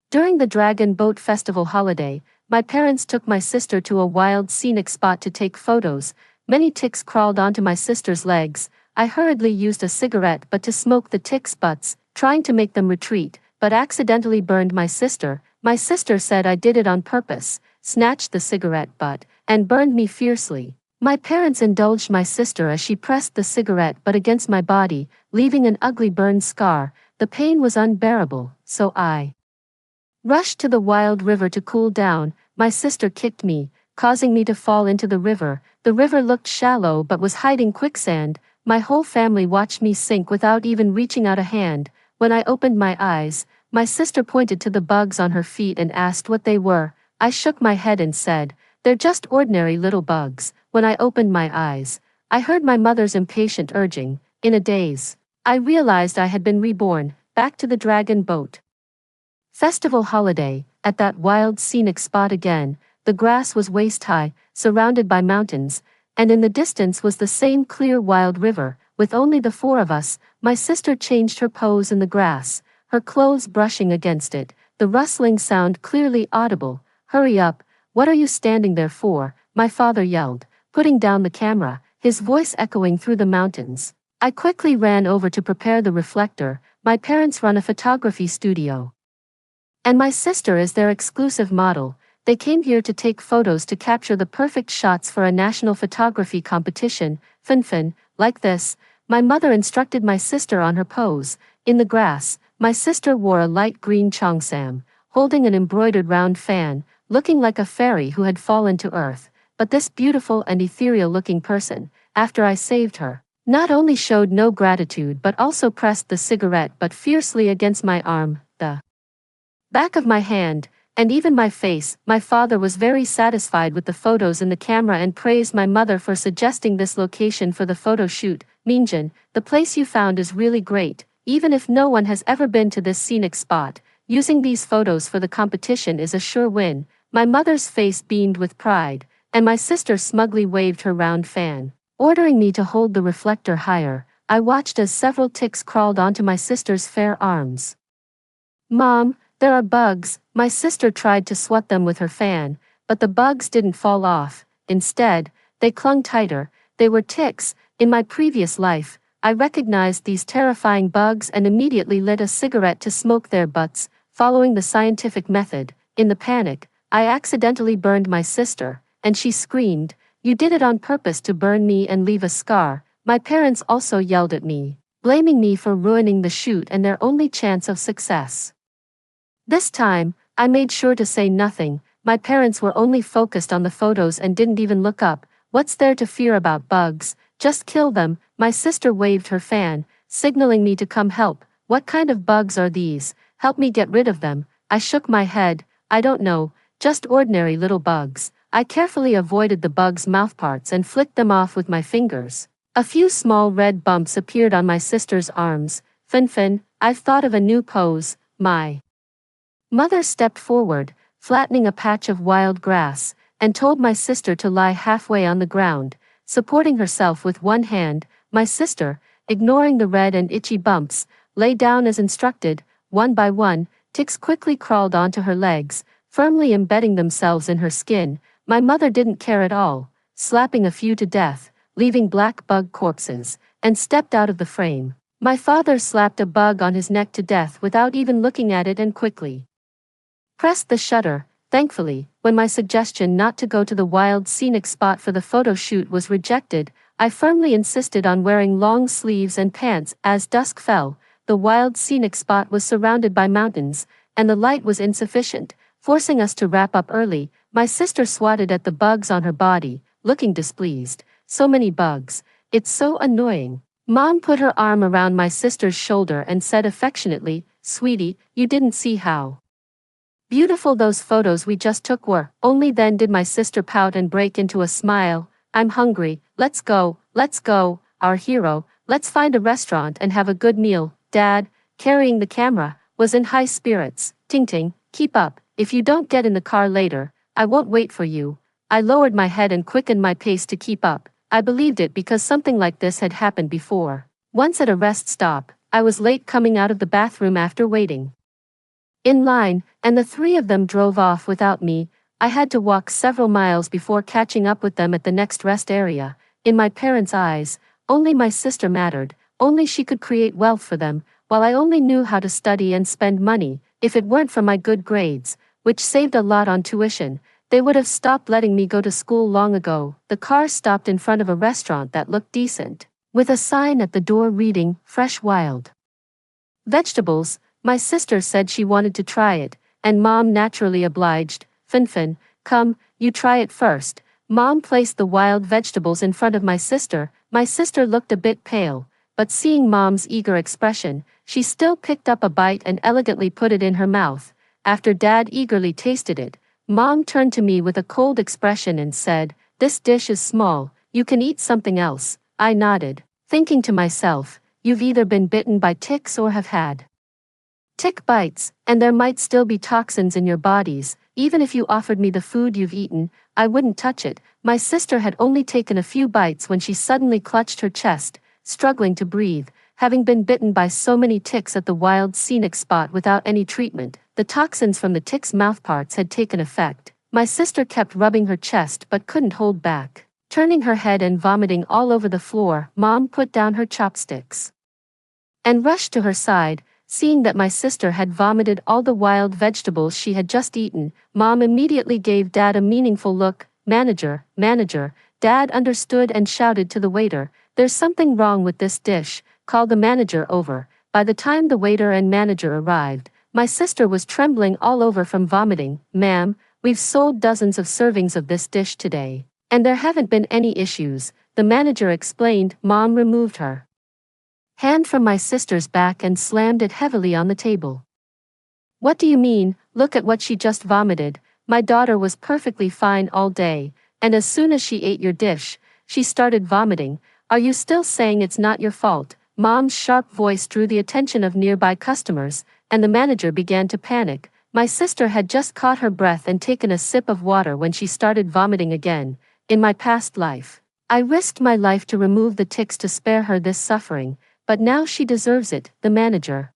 During the Dragon Boat Festival holiday, my parents took my sister to a wild scenic spot to take photos. Many ticks crawled onto my sister's legs. I hurriedly used a cigarette but to smoke the ticks' butts, trying to make them retreat, but accidentally burned my sister. My sister said I did it on purpose, snatched the cigarette butt, and burned me fiercely. My parents indulged my sister as she pressed the cigarette butt against my body, leaving an ugly burn scar. The pain was unbearable, so I rushed to the wild river to cool down. My sister kicked me, causing me to fall into the river. The river looked shallow but was hiding quicksand. My whole family watched me sink without even reaching out a hand. When I opened my eyes, my sister pointed to the bugs on her feet and asked what they were. I shook my head and said, "They're just ordinary little bugs." When I opened my eyes, I heard my mother's impatient urging. In a daze, I realized I had been reborn, back to the dragon boat festival holiday, at that wild scenic spot again. The grass was waist-high, surrounded by mountains, and in the distance was the same clear wild river. With only the four of us, my sister changed her pose in the grass, her clothes brushing against it, the rustling sound clearly audible. "Hurry up, what are you standing there for?" my father yelled, putting down the camera, his voice echoing through the mountains. I quickly ran over to prepare the reflector. My parents run a photography studio, and my sister is their exclusive model. They came here to take photos to capture the perfect shots for a national photography competition. Fin, like this. My mother instructed my sister on her pose. In the grass, my sister wore a light green cheongsam, holding an embroidered round fan, looking like a fairy who had fallen to earth. But this beautiful and ethereal-looking person, after I saved her, not only showed no gratitude but also pressed the cigarette butt fiercely against my arm, the back of my hand, and even my face. My father was very satisfied with the photos in the camera and praised my mother for suggesting this location for the photo shoot. "Minjin, the place you found is really great. Even if no one has ever been to this scenic spot, using these photos for the competition is a sure win." My mother's face beamed with pride, and my sister smugly waved her round fan, ordering me to hold the reflector higher. I watched as several ticks crawled onto my sister's fair arms. "Mom, there are bugs." My sister tried to swat them with her fan, but the bugs didn't fall off. Instead, they clung tighter. They were ticks. In my previous life, I recognized these terrifying bugs and immediately lit a cigarette to smoke their butts, following the scientific method. In the panic, I accidentally burned my sister, and she screamed, "You did it on purpose to burn me and leave a scar." My parents also yelled at me, blaming me for ruining the shoot and their only chance of success. This time, I made sure to say nothing. My parents were only focused on the photos and didn't even look up. "What's there to fear about bugs? Just kill them." My sister waved her fan, signaling me to come help. "What kind of bugs are these? Help me get rid of them." I shook my head. "I don't know, just ordinary little bugs." I carefully avoided the bugs' mouthparts and flicked them off with my fingers. A few small red bumps appeared on my sister's arms. Fin, I've thought of a new pose." My mother stepped forward, flattening a patch of wild grass, and told my sister to lie halfway on the ground, supporting herself with one hand. My sister, ignoring the red and itchy bumps, lay down as instructed. One by one, ticks quickly crawled onto her legs, firmly embedding themselves in her skin. My mother didn't care at all, slapping a few to death, leaving black bug corpses, and stepped out of the frame. My father slapped a bug on his neck to death without even looking at it and quickly pressed the shutter. Thankfully, when my suggestion not to go to the wild scenic spot for the photo shoot was rejected, I firmly insisted on wearing long sleeves and pants. As dusk fell, the wild scenic spot was surrounded by mountains, and the light was insufficient, forcing us to wrap up early. My sister swatted at the bugs on her body, looking displeased. "So many bugs. It's so annoying." Mom put her arm around my sister's shoulder and said affectionately, "Sweetie, you didn't see how beautiful those photos we just took were." Only then did my sister pout and break into a smile. "I'm hungry. Let's go, our hero. Let's find a restaurant and have a good meal." Dad, carrying the camera, was in high spirits. "Ting, keep up. If you don't get in the car later, I won't wait for you." I lowered my head and quickened my pace to keep up. I believed it because something like this had happened before. Once at a rest stop, I was late coming out of the bathroom after waiting in line, and the three of them drove off without me. I had to walk several miles before catching up with them at the next rest area. In my parents' eyes, only my sister mattered, only she could create wealth for them, while I only knew how to study and spend money. If it weren't for my good grades, which saved a lot on tuition, they would have stopped letting me go to school long ago. The car stopped in front of a restaurant that looked decent, with a sign at the door reading, Fresh Wild Vegetables. My sister said she wanted to try it, and Mom naturally obliged. Finfin, come, you try it first. Mom placed the wild vegetables in front of my sister. My sister looked a bit pale, but seeing Mom's eager expression, she still picked up a bite and elegantly put it in her mouth. After Dad eagerly tasted it, Mom turned to me with a cold expression and said, "This dish is small, you can eat something else." I nodded, thinking to myself, you've either been bitten by ticks or have had tick bites, and there might still be toxins in your bodies. Even if you offered me the food you've eaten, I wouldn't touch it. My sister had only taken a few bites when she suddenly clutched her chest, struggling to breathe, having been bitten by so many ticks at the wild scenic spot without any treatment. The toxins from the ticks' mouthparts had taken effect. My sister kept rubbing her chest but couldn't hold back, turning her head and vomiting all over the floor. Mom put down her chopsticks and rushed to her side. Seeing that my sister had vomited all the wild vegetables she had just eaten, Mom immediately gave Dad a meaningful look. "Manager, manager." Dad understood and shouted to the waiter, "There's something wrong with this dish. Call the manager over." By the time the waiter and manager arrived, my sister was trembling all over from vomiting. "Ma'am, we've sold dozens of servings of this dish today, and there haven't been any issues," the manager explained. Mom removed her hand from my sister's back and slammed it heavily on the table. "What do you mean? Look at what she just vomited. My daughter was perfectly fine all day, and as soon as she ate your dish, she started vomiting. Are you still saying it's not your fault?" Mom's sharp voice drew the attention of nearby customers, and the manager began to panic. My sister had just caught her breath and taken a sip of water when she started vomiting again. In my past life, I risked my life to remove the ticks to spare her this suffering, but now she deserves it, the manager,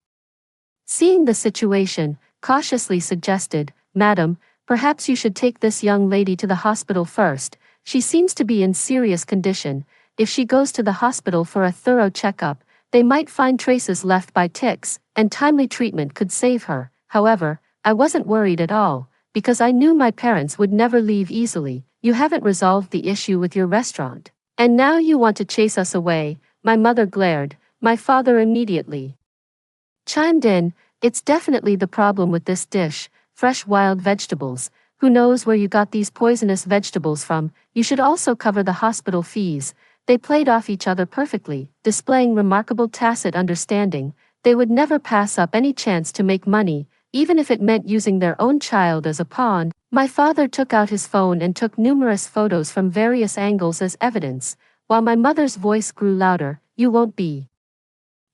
seeing the situation, cautiously suggested. "Madam, perhaps you should take this young lady to the hospital first. She seems to be in serious condition. If she goes to the hospital for a thorough checkup, they might find traces left by ticks, and timely treatment could save her." However, I wasn't worried at all, because I knew my parents would never leave easily. "You haven't resolved the issue with your restaurant, and now you want to chase us away," my mother glared. My father immediately chimed in, "It's definitely the problem with this dish, fresh wild vegetables. Who knows where you got these poisonous vegetables from? You should also cover the hospital fees." They played off each other perfectly, displaying remarkable tacit understanding. They would never pass up any chance to make money, even if it meant using their own child as a pawn. My father took out his phone and took numerous photos from various angles as evidence, while my mother's voice grew louder. "You won't be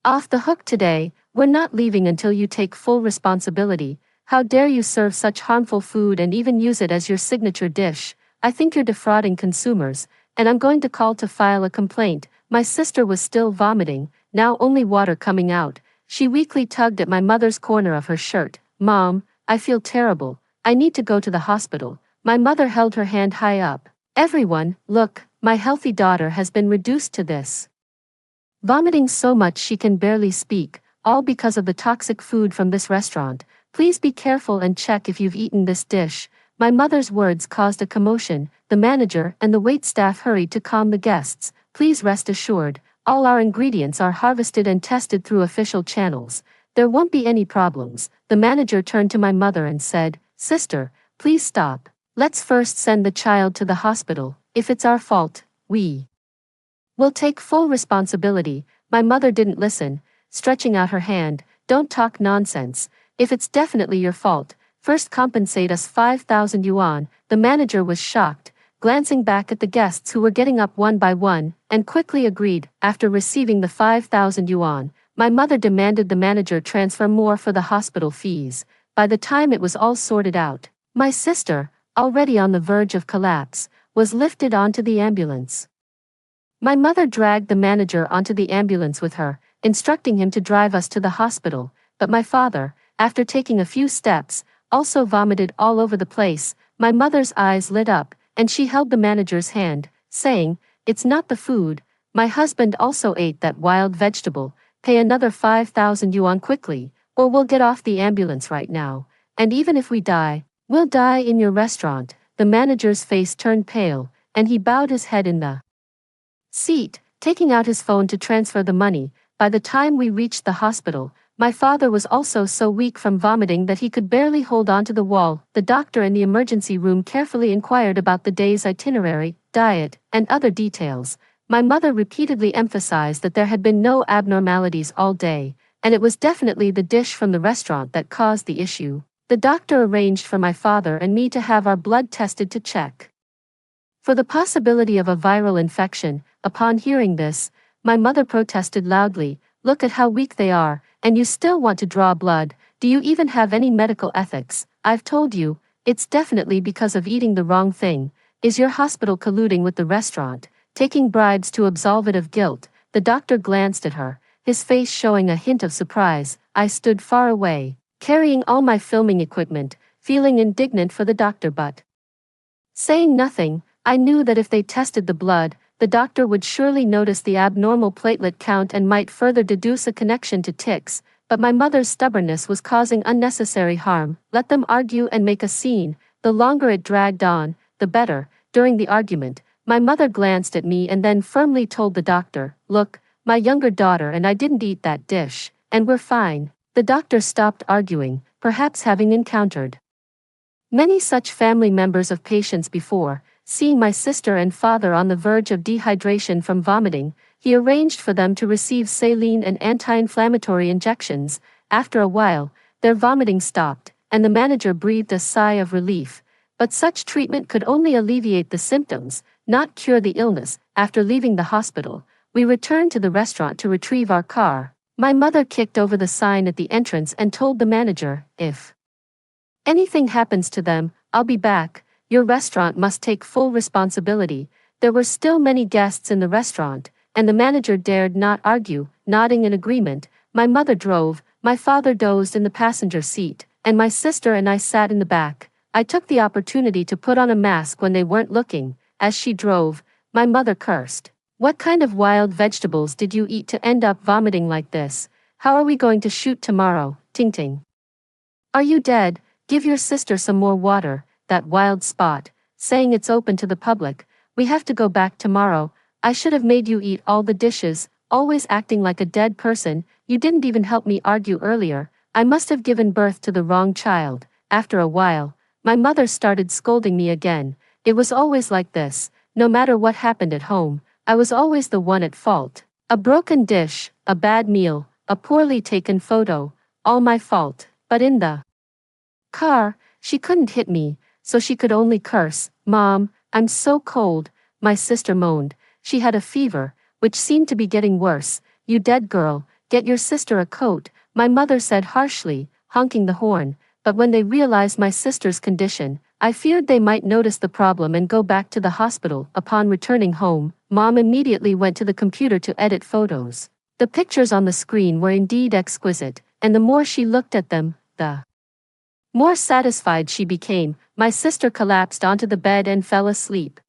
off the hook today. We're not leaving until you take full responsibility. How dare you serve such harmful food and even use it as your signature dish? I think you're defrauding consumers, and I'm going to call to file a complaint." My sister was still vomiting, now only water coming out. She weakly tugged at my mother's corner of her shirt. "Mom, I feel terrible. I need to go to the hospital." My mother held her hand high up. "Everyone, look, my healthy daughter has been reduced to this, vomiting so much she can barely speak, all because of the toxic food from this restaurant. Please be careful and check if you've eaten this dish." My mother's words caused a commotion. The manager and the waitstaff hurried to calm the guests. "Please rest assured, all our ingredients are harvested and tested through official channels. There won't be any problems." The manager turned to my mother and said, "Sister, please stop. Let's first send the child to the hospital. If it's our fault, we will take full responsibility." My mother didn't listen, stretching out her hand. "Don't talk nonsense. If it's definitely your fault, first compensate us 5,000 yuan. The manager was shocked, glancing back at the guests who were getting up one by one, and quickly agreed. After receiving the 5,000 yuan, my mother demanded the manager transfer more for the hospital fees. By the time it was all sorted out, my sister, already on the verge of collapse, was lifted onto the ambulance. My mother dragged the manager onto the ambulance with her, instructing him to drive us to the hospital, but my father, after taking a few steps, also vomited all over the place. My mother's eyes lit up, and she held the manager's hand, saying, "It's not the food. My husband also ate that wild vegetable. Pay another 5,000 yuan quickly, or we'll get off the ambulance right now. And even if we die, we'll die in your restaurant." The manager's face turned pale, and he bowed his head in the seat, taking out his phone to transfer the money. By the time we reached the hospital, my father was also so weak from vomiting that he could barely hold onto the wall. The doctor in the emergency room carefully inquired about the day's itinerary, diet, and other details. My mother repeatedly emphasized that there had been no abnormalities all day, and it was definitely the dish from the restaurant that caused the issue. The doctor arranged for my father and me to have our blood tested to check for the possibility of a viral infection. Upon hearing this, my mother protested loudly, "Look at how weak they are, and you still want to draw blood. Do you even have any medical ethics? I've told you, it's definitely because of eating the wrong thing. Is your hospital colluding with the restaurant, taking bribes to absolve it of guilt?" The doctor glanced at her, his face showing a hint of surprise. I stood far away, carrying all my filming equipment, feeling indignant for the doctor but saying nothing. I knew that if they tested the blood, the doctor would surely notice the abnormal platelet count and might further deduce a connection to ticks, but my mother's stubbornness was causing unnecessary harm. Let them argue and make a scene. The longer it dragged on, the better. During the argument, my mother glanced at me and then firmly told the doctor, "Look, my younger daughter and I didn't eat that dish, and we're fine." The doctor stopped arguing, perhaps having encountered many such family members of patients before. Seeing my sister and father on the verge of dehydration from vomiting, he arranged for them to receive saline and anti-inflammatory injections. After a while, their vomiting stopped, and the manager breathed a sigh of relief. But such treatment could only alleviate the symptoms, not cure the illness. After leaving the hospital, we returned to the restaurant to retrieve our car. My mother kicked over the sign at the entrance and told the manager, "If anything happens to them, I'll be back. Your restaurant must take full responsibility." There were still many guests in the restaurant, and the manager dared not argue. Nodding in agreement, my mother drove, my father dozed in the passenger seat, and my sister and I sat in the back. I took the opportunity to put on a mask when they weren't looking. As she drove, my mother cursed. "What kind of wild vegetables did you eat to end up vomiting like this? How are we going to shoot tomorrow, Ting Ting? Are you dead? Give your sister some more water." That wild spot, saying it's open to the public. "We have to go back tomorrow. I should have made you eat all the dishes, always acting like a dead person. You didn't even help me argue earlier. I must have given birth to the wrong child." After a while, my mother started scolding me again. It was always like this. No matter what happened at home, I was always the one at fault. A broken dish, a bad meal, a poorly taken photo, all my fault. But in the car, she couldn't hit me, so she could only curse. "Mom, I'm so cold," my sister moaned. She had a fever, which seemed to be getting worse. "You dead girl, get your sister a coat," my mother said harshly, honking the horn. But when they realized my sister's condition, I feared they might notice the problem and go back to the hospital. Upon returning home, Mom immediately went to the computer to edit photos. The pictures on the screen were indeed exquisite, and the more she looked at them, the more satisfied she became. My sister collapsed onto the bed and fell asleep,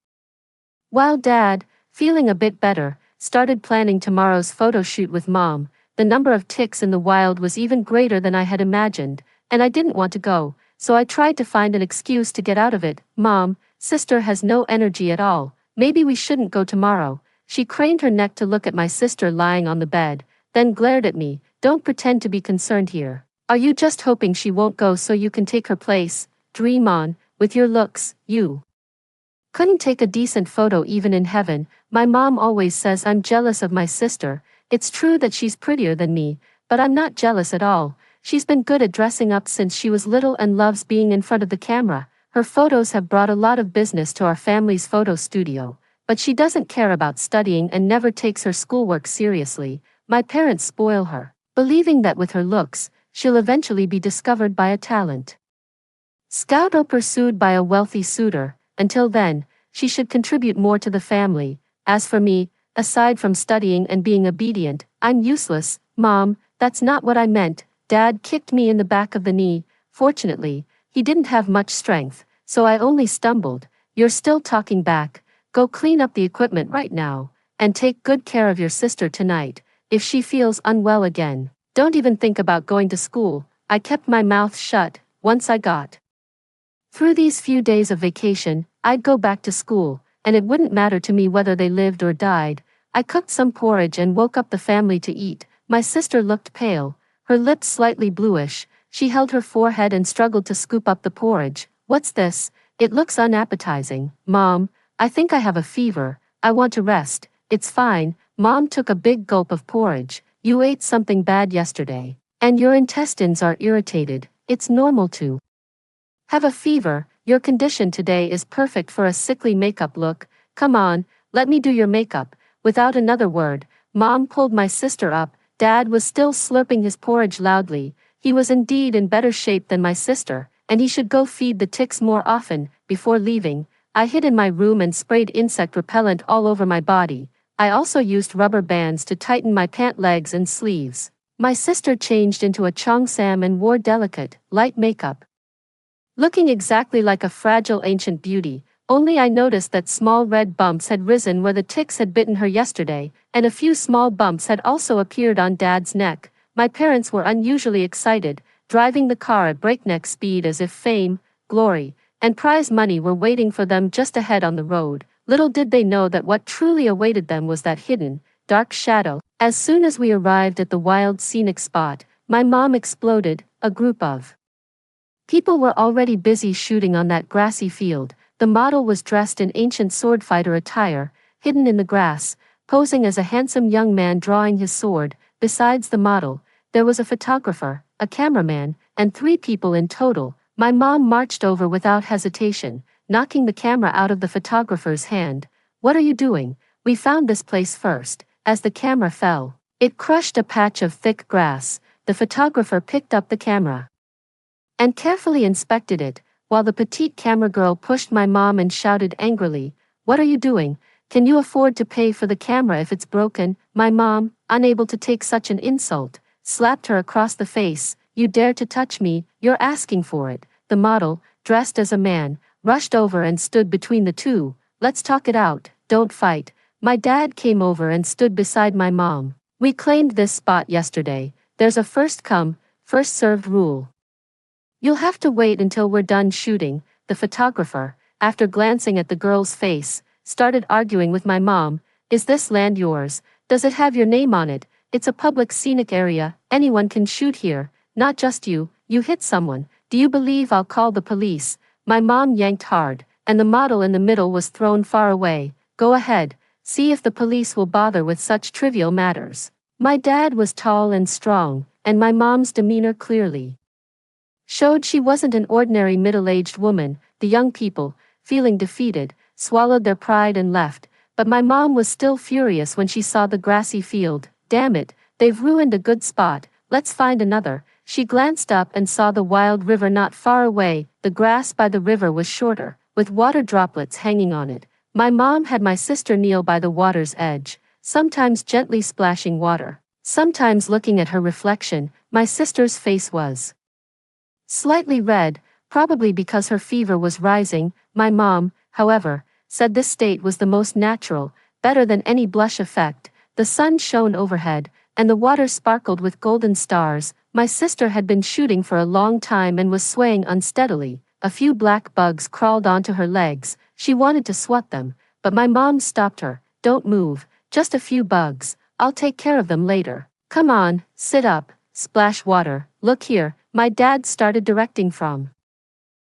while Dad, feeling a bit better, started planning tomorrow's photo shoot with Mom. The number of ticks in the wild was even greater than I had imagined, and I didn't want to go, so I tried to find an excuse to get out of it. "Mom, sister has no energy at all. Maybe we shouldn't go tomorrow." She craned her neck to look at my sister lying on the bed, then glared at me. "Don't pretend to be concerned here. Are you just hoping she won't go so you can take her place? Dream on, with your looks, you couldn't take a decent photo even in heaven." My mom always says I'm jealous of my sister. It's true that she's prettier than me, but I'm not jealous at all. She's been good at dressing up since she was little and loves being in front of the camera. Her photos have brought a lot of business to our family's photo studio, but she doesn't care about studying and never takes her schoolwork seriously. My parents spoil her, believing that with her looks, she'll eventually be discovered by a talent scout or pursued by a wealthy suitor. Until then, she should contribute more to the family. As for me, aside from studying and being obedient, I'm useless. "Mom, that's not what I meant. Dad kicked me in the back of the knee. Fortunately, he didn't have much strength, so I only stumbled. You're still talking back. Go clean up the equipment right now, and take good care of your sister tonight. If she feels unwell again, don't even think about going to school. I kept my mouth shut. Once I got through these few days of vacation, I'd go back to school, and it wouldn't matter to me whether they lived or died. I cooked some porridge and woke up the family to eat. My sister looked pale, her lips slightly bluish. She held her forehead and struggled to scoop up the porridge. What's this? It looks unappetizing. Mom, I think I have a fever. I want to rest. It's fine. Mom took a big gulp of porridge. You ate something bad yesterday, and your intestines are irritated. It's normal to have a fever. Your condition today is perfect for a sickly makeup look. Come on, let me do your makeup. Without another word, Mom pulled my sister up. Dad was still slurping his porridge loudly. He was indeed in better shape than my sister, and he should go feed the ticks more often. Before leaving, I hid in my room and sprayed insect repellent all over my body. I also used rubber bands to tighten my pant legs and sleeves. My sister changed into a cheongsam and wore delicate, light makeup, looking exactly like a fragile ancient beauty. Only I noticed that small red bumps had risen where the ticks had bitten her yesterday, and a few small bumps had also appeared on Dad's neck. My parents were unusually excited, driving the car at breakneck speed as if fame, glory, and prize money were waiting for them just ahead on the road. Little did they know that what truly awaited them was that hidden, dark shadow. As soon as we arrived at the wild scenic spot, my mom exploded. A group of people were already busy shooting on that grassy field. The model was dressed in ancient swordfighter attire, hidden in the grass, posing as a handsome young man drawing his sword. Besides the model, there was a photographer, a cameraman, and 3 people in total. My mom marched over without hesitation, knocking the camera out of the photographer's hand. What are you doing? We found this place first. As the camera fell, it crushed a patch of thick grass. The photographer picked up the camera and carefully inspected it, while the petite camera girl pushed my mom and shouted angrily, "What are you doing? Can you afford to pay for the camera if it's broken?" My mom, unable to take such an insult, slapped her across the face. "You dare to touch me, you're asking for it." The model, dressed as a man, rushed over and stood between the two. "Let's talk it out, don't fight." My dad came over and stood beside my mom. "We claimed this spot yesterday. There's a first come, first served rule. You'll have to wait until we're done shooting." The photographer, after glancing at the girl's face, started arguing with my mom. "Is this land yours? Does it have your name on it? It's a public scenic area. Anyone can shoot here, not just you. You hit someone. Do you believe I'll call the police?" My mom yanked hard, and the model in the middle was thrown far away. "Go ahead, see if the police will bother with such trivial matters." My dad was tall and strong, and my mom's demeanor clearly showed she wasn't an ordinary middle-aged woman. The young people, feeling defeated, swallowed their pride and left, but my mom was still furious when she saw the grassy field. "Damn it, they've ruined a good spot. Let's find another." She glanced up and saw the wild river not far away. The grass by the river was shorter, with water droplets hanging on it. My mom had my sister kneel by the water's edge, sometimes gently splashing water, sometimes looking at her reflection. My sister's face was slightly red, probably because her fever was rising. My mom, however, said this state was the most natural, better than any blush effect. The sun shone overhead, and the water sparkled with golden stars. My sister had been shooting for a long time and was swaying unsteadily. A few black bugs crawled onto her legs. She wanted to swat them, but my mom stopped her. "Don't move, just a few bugs. I'll take care of them later. Come on, sit up, splash water. Look here." My dad started directing from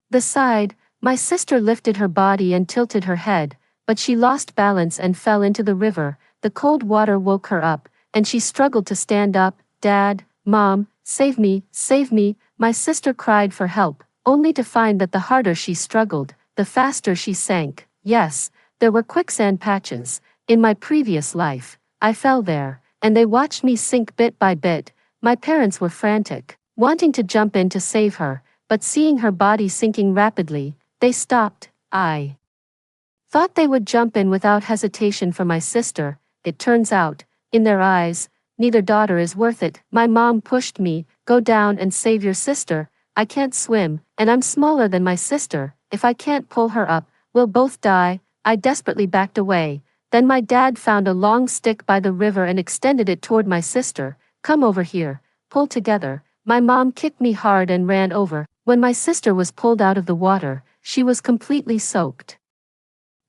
the side. My sister lifted her body and tilted her head, but she lost balance and fell into the river. The cold water woke her up, and she struggled to stand up. "Dad, Mom, save me, save me." My sister cried for help, only to find that the harder she struggled, the faster she sank. Yes, there were quicksand patches. In my previous life, I fell there, and they watched me sink bit by bit. My parents were frantic, wanting to jump in to save her, but seeing her body sinking rapidly, they stopped. I thought they would jump in without hesitation for my sister. It turns out, in their eyes, neither daughter is worth it. My mom pushed me, go down and save your sister. I can't swim, and I'm smaller than my sister. If I can't pull her up, we'll both die. I desperately backed away. Then my dad found a long stick by the river and extended it toward my sister. Come over here, pull together. My mom kicked me hard and ran over. When my sister was pulled out of the water, she was completely soaked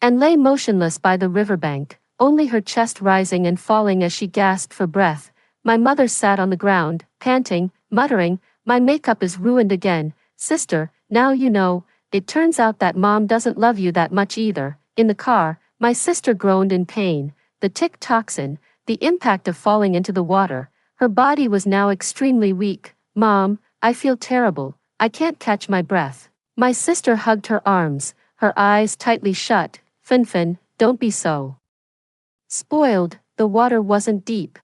and lay motionless by the riverbank, only her chest rising and falling as she gasped for breath. My mother sat on the ground, panting, muttering, "My makeup is ruined again. Sister, now you know, it turns out that mom doesn't love you that much either." In the car, my sister groaned in pain. The tick toxin, the impact of falling into the water. Her body was now extremely weak. "Mom, I feel terrible. I can't catch my breath." My sister hugged her arms, her eyes tightly shut. "Finfin, don't be so spoiled, the water wasn't deep.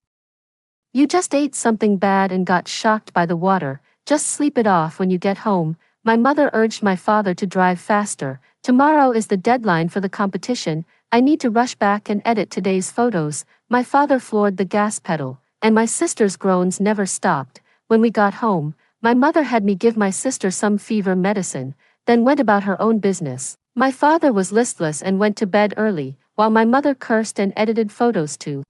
You just ate something bad and got shocked by the water, just sleep it off when you get home." My mother urged my father to drive faster. "Tomorrow is the deadline for the competition. I need to rush back and edit today's photos." My father floored the gas pedal, and my sister's groans never stopped. When we got home, my mother had me give my sister some fever medicine, then went about her own business. My father was listless and went to bed early, while my mother cursed and edited photos to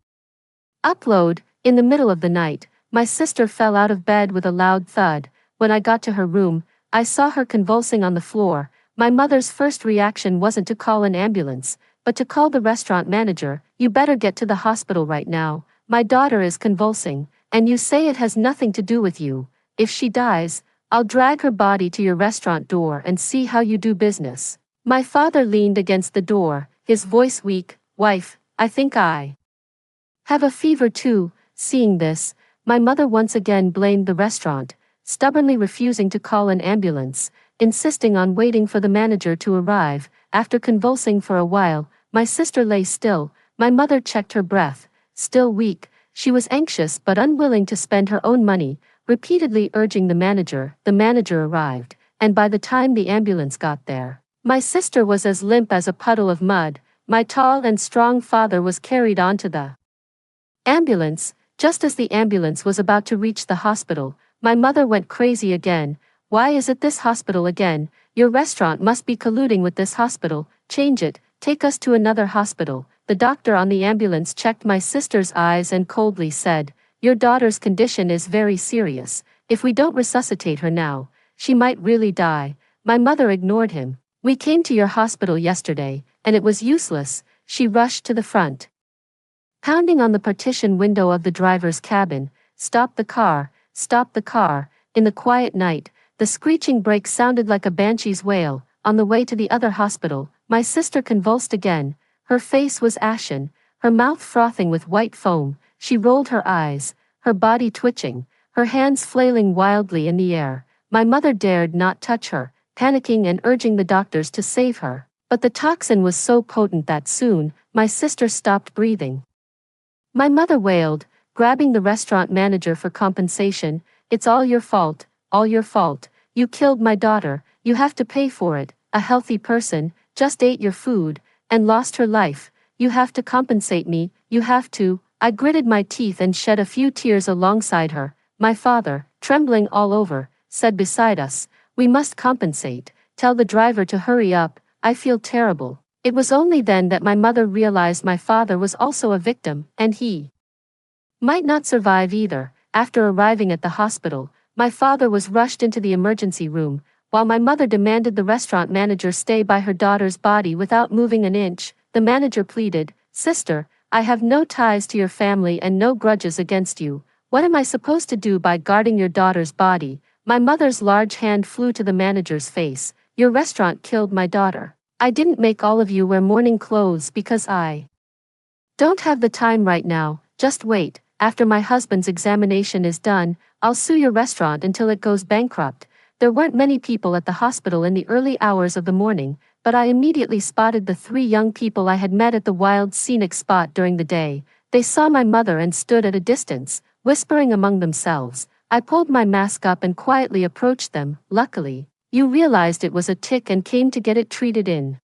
upload. In the middle of the night, my sister fell out of bed with a loud thud. When I got to her room, I saw her convulsing on the floor. My mother's first reaction wasn't to call an ambulance, but to call the restaurant manager. "You better get to the hospital right now. My daughter is convulsing, and you say it has nothing to do with you. If she dies, I'll drag her body to your restaurant door and see how you do business." My father leaned against the door, his voice weak. "Wife, I think I have a fever too." Seeing this, my mother once again blamed the restaurant, stubbornly refusing to call an ambulance, insisting on waiting for the manager to arrive. After convulsing for a while, my sister lay still. My mother checked her breath. Still weak, she was anxious but unwilling to spend her own money, repeatedly urging the manager. The manager arrived, and by the time the ambulance got there, my sister was as limp as a puddle of mud. My tall and strong father was carried onto the ambulance. Just as the ambulance was about to reach the hospital, my mother went crazy again. "Why is it this hospital again? Your restaurant must be colluding with this hospital. Change it, take us to another hospital." The doctor on the ambulance checked my sister's eyes and coldly said, "Your daughter's condition is very serious. If we don't resuscitate her now, she might really die." My mother ignored him. "We came to your hospital yesterday, and it was useless." She rushed to the front, pounding on the partition window of the driver's cabin. "Stop the car, stop the car." In the quiet night, the screeching brake sounded like a banshee's wail. On the way to the other hospital, my sister convulsed again. Her face was ashen, her mouth frothing with white foam. She rolled her eyes, her body twitching, her hands flailing wildly in the air. My mother dared not touch her, panicking and urging the doctors to save her. But the toxin was so potent that soon, my sister stopped breathing. My mother wailed, grabbing the restaurant manager for compensation. "It's all your fault, all your fault. You killed my daughter, you have to pay for it. A healthy person just ate your food and lost her life. You have to compensate me, you have to." I gritted my teeth and shed a few tears alongside her. My father, trembling all over, said beside us, "We must compensate. Tell the driver to hurry up. I feel terrible." It was only then that my mother realized my father was also a victim, and he might not survive either. After arriving at the hospital, my father was rushed into the emergency room, while my mother demanded the restaurant manager stay by her daughter's body without moving an inch. The manager pleaded, "Sister, I have no ties to your family and no grudges against you. What am I supposed to do by guarding your daughter's body?" My mother's large hand flew to the manager's face. "Your restaurant killed my daughter. I didn't make all of you wear mourning clothes because I don't have the time right now. Just wait. After my husband's examination is done, I'll sue your restaurant until it goes bankrupt." There weren't many people at the hospital in the early hours of the morning, but I immediately spotted the 3 young people I had met at the wild scenic spot during the day. They saw my mother and stood at a distance, whispering among themselves. I pulled my mask up and quietly approached them. "Luckily, you realized it was a tick and came to get it treated in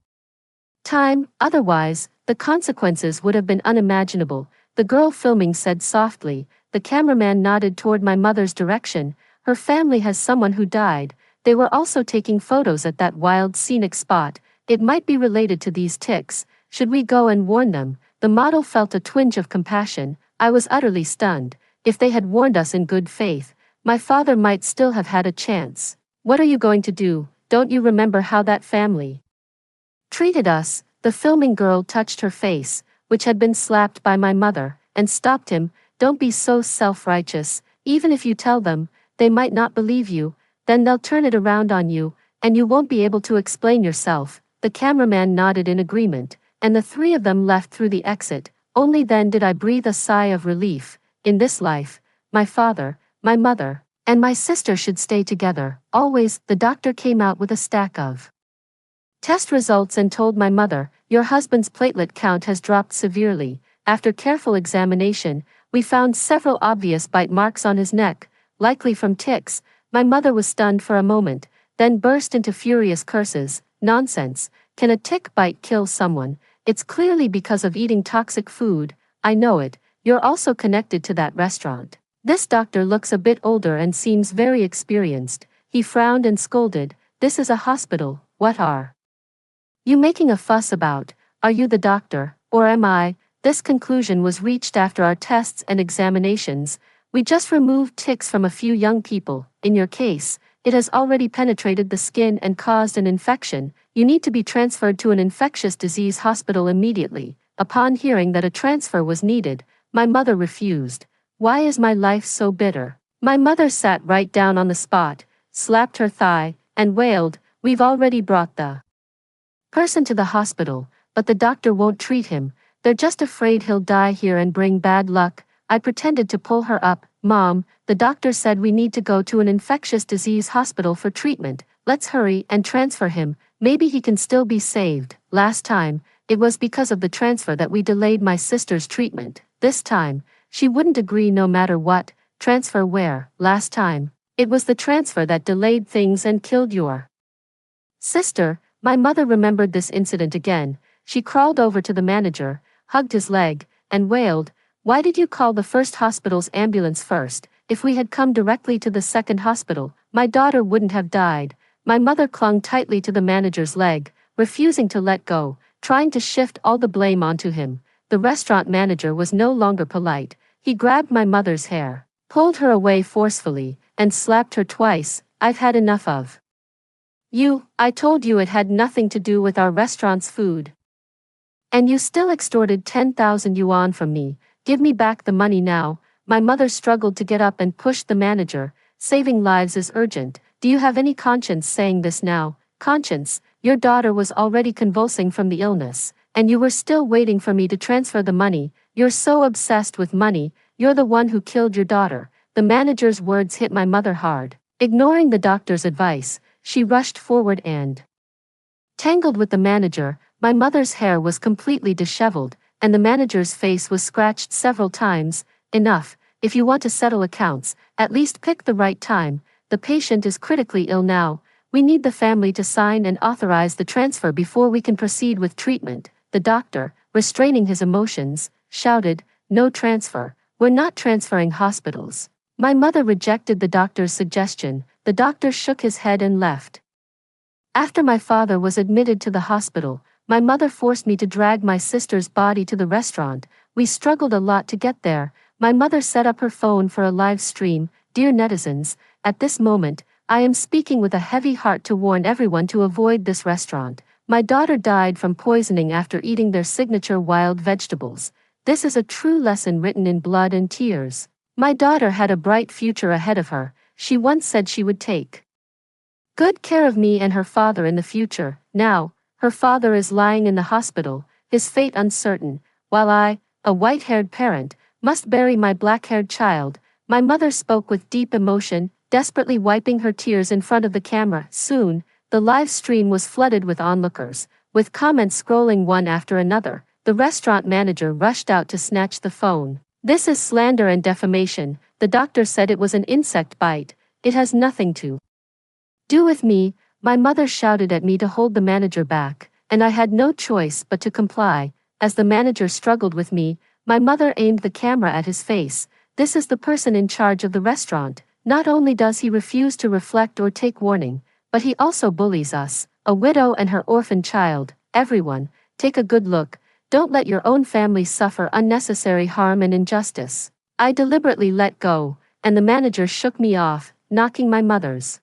time, otherwise, the consequences would have been unimaginable." The girl filming said softly, The cameraman nodded toward my mother's direction. Her family has someone who died. They were also taking photos at that wild scenic spot. It might be related to these ticks. Should we go and warn them? The model felt a twinge of compassion. I was utterly stunned. If they had warned us in good faith, my father might still have had a chance. What are you going to do? Don't you remember how that family treated us? The filming girl touched her face, which had been slapped by my mother, and stopped him. Don't be so self-righteous. Even if you tell them, they might not believe you. Then they'll turn it around on you, and you won't be able to explain yourself. The cameraman nodded in agreement, and the three of them left through the exit. Only then did I breathe a sigh of relief. In this life, my father, my mother, and my sister should stay together, always. The doctor came out with a stack of test results and told my mother, your husband's platelet count has dropped severely. After careful examination, we found several obvious bite marks on his neck, likely from ticks. My mother was stunned for a moment, then burst into furious curses. Nonsense. Can a tick bite kill someone? It's clearly because of eating toxic food. I know it. You're also connected to that restaurant. This doctor looks a bit older and seems very experienced. He frowned and scolded. This is a hospital. What are you making a fuss about? Are you the doctor, or am I? This conclusion was reached after our tests and examinations. We just removed ticks from a few young people. In your case, it has already penetrated the skin and caused an infection. You need to be transferred to an infectious disease hospital immediately. Upon hearing that a transfer was needed, my mother refused. Why is my life so bitter? My mother sat right down on the spot, slapped her thigh, and wailed, we've already brought the person to the hospital, but the doctor won't treat him. They're just afraid he'll die here and bring bad luck. I pretended to pull her up. Mom, the doctor said we need to go to an infectious disease hospital for treatment. Let's hurry and transfer him. Maybe he can still be saved. Last time, it was because of the transfer that we delayed my sister's treatment. This time, she wouldn't agree no matter what. Transfer where? Last time, it was the transfer that delayed things and killed your sister. My mother remembered this incident again. She crawled over to the manager, hugged his leg, and wailed, why did you call the first hospital's ambulance first? If we had come directly to the second hospital, my daughter wouldn't have died. My mother clung tightly to the manager's leg, refusing to let go, trying to shift all the blame onto him. The restaurant manager was no longer polite. He grabbed my mother's hair, pulled her away forcefully, and slapped her twice. I've had enough of you. I told you it had nothing to do with our restaurant's food. And you still extorted 10,000 yuan from me. Give me back the money now. My mother struggled to get up and pushed the manager. Saving lives is urgent. Do you have any conscience saying this now? Conscience? Your daughter was already convulsing from the illness, and you were still waiting for me to transfer the money. You're so obsessed with money. You're the one who killed your daughter. The manager's words hit my mother hard. Ignoring the doctor's advice, she rushed forward and tangled with the manager. My mother's hair was completely disheveled, and the manager's face was scratched several times. Enough. If you want to settle accounts, at least pick the right time. The patient is critically ill now. We need the family to sign and authorize the transfer before we can proceed with treatment. The doctor, restraining his emotions, shouted, no transfer. We're not transferring hospitals. My mother rejected the doctor's suggestion. The doctor shook his head and left. After my father was admitted to the hospital, my mother forced me to drag my sister's body to the restaurant. We struggled a lot to get there. My mother set up her phone for a live stream. Dear netizens, at this moment, I am speaking with a heavy heart to warn everyone to avoid this restaurant. My daughter died from poisoning after eating their signature wild vegetables. This is a true lesson written in blood and tears. My daughter had a bright future ahead of her. She once said she would take good care of me and her father in the future. Now, her father is lying in the hospital, his fate uncertain, while I, a white-haired parent, must bury my black-haired child. My mother spoke with deep emotion, desperately wiping her tears in front of the camera. Soon, the live stream was flooded with onlookers, with comments scrolling one after another. The restaurant manager rushed out to snatch the phone. This is slander and defamation. The doctor said it was an insect bite. It has nothing to do with me. My mother shouted at me to hold the manager back, and I had no choice but to comply. As the manager struggled with me, my mother aimed the camera at his face. this is the person in charge of the restaurant. Not only does he refuse to reflect or take warning, but he also bullies us, a widow and her orphan child. Everyone, take a good look. Don't let your own family suffer unnecessary harm and injustice. I deliberately let go, and the manager shook me off, knocking my mother's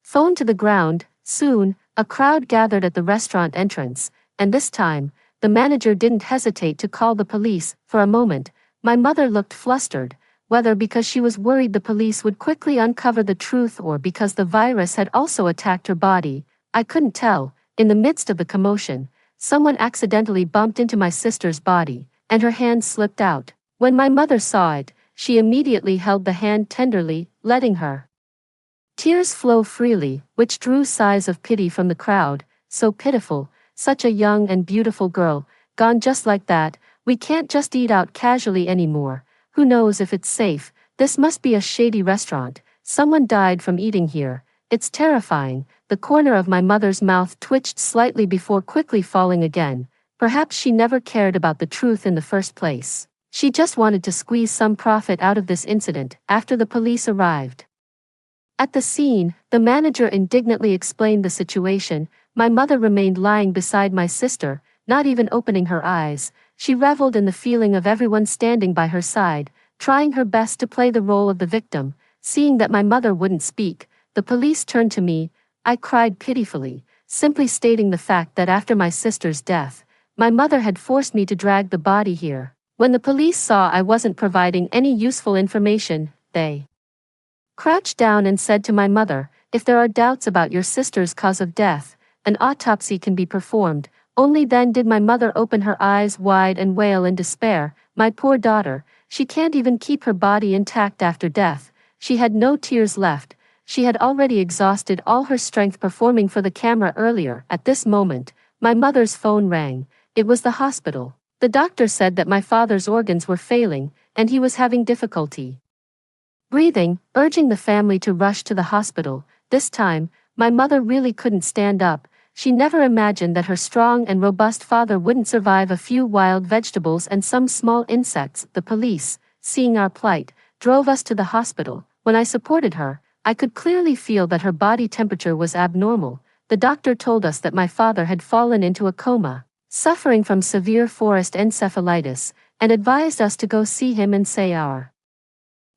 phone to the ground. Soon, a crowd gathered at the restaurant entrance, and this time, the manager didn't hesitate to call the police. For a moment, my mother looked flustered, whether because she was worried the police would quickly uncover the truth or because the virus had also attacked her body. I couldn't tell. In the midst of the commotion, someone accidentally bumped into my sister's body, and her hand slipped out. When my mother saw it, she immediately held the hand tenderly, letting her tears flow freely, which drew sighs of pity from the crowd. So pitiful, such a young and beautiful girl, gone just like that. We can't just eat out casually anymore. Who knows if it's safe? This must be a shady restaurant. Someone died from eating here. It's terrifying. The corner of my mother's mouth twitched slightly before quickly falling again. Perhaps she never cared about the truth in the first place. She just wanted to squeeze some profit out of this incident. After the police arrived at the scene, the manager indignantly explained the situation. My mother remained lying beside my sister, not even opening her eyes. She reveled in the feeling of everyone standing by her side, trying her best to play the role of the victim. Seeing that my mother wouldn't speak, the police turned to me. I cried pitifully, simply stating the fact that after my sister's death, my mother had forced me to drag the body here. When the police saw I wasn't providing any useful information, they crouched down and said to my mother, "If there are doubts about your sister's cause of death, an autopsy can be performed." Only then did my mother open her eyes wide and wail in despair. My poor daughter, she can't even keep her body intact after death. She had no tears left. She had already exhausted all her strength performing for the camera earlier. At this moment, my mother's phone rang. It was the hospital. The doctor said that my father's organs were failing, and he was having difficulty breathing, urging the family to rush to the hospital. This time, my mother really couldn't stand up. She never imagined that her strong and robust father wouldn't survive a few wild vegetables and some small insects. The police, seeing our plight, drove us to the hospital. When I supported her, I could clearly feel that her body temperature was abnormal. The doctor told us that my father had fallen into a coma, suffering from severe forest encephalitis, and advised us to go see him and say our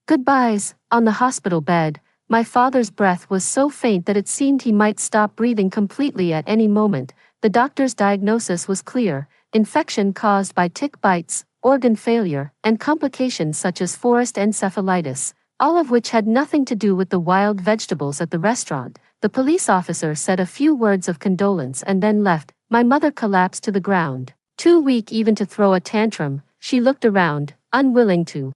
goodbyes. On the hospital bed, my father's breath was so faint that it seemed he might stop breathing completely at any moment. The doctor's diagnosis was clear: infection caused by tick bites, organ failure, and complications such as forest encephalitis, all of which had nothing to do with the wild vegetables at the restaurant. The police officer said a few words of condolence and then left. My mother collapsed to the ground, too weak even to throw a tantrum. She looked around, unwilling to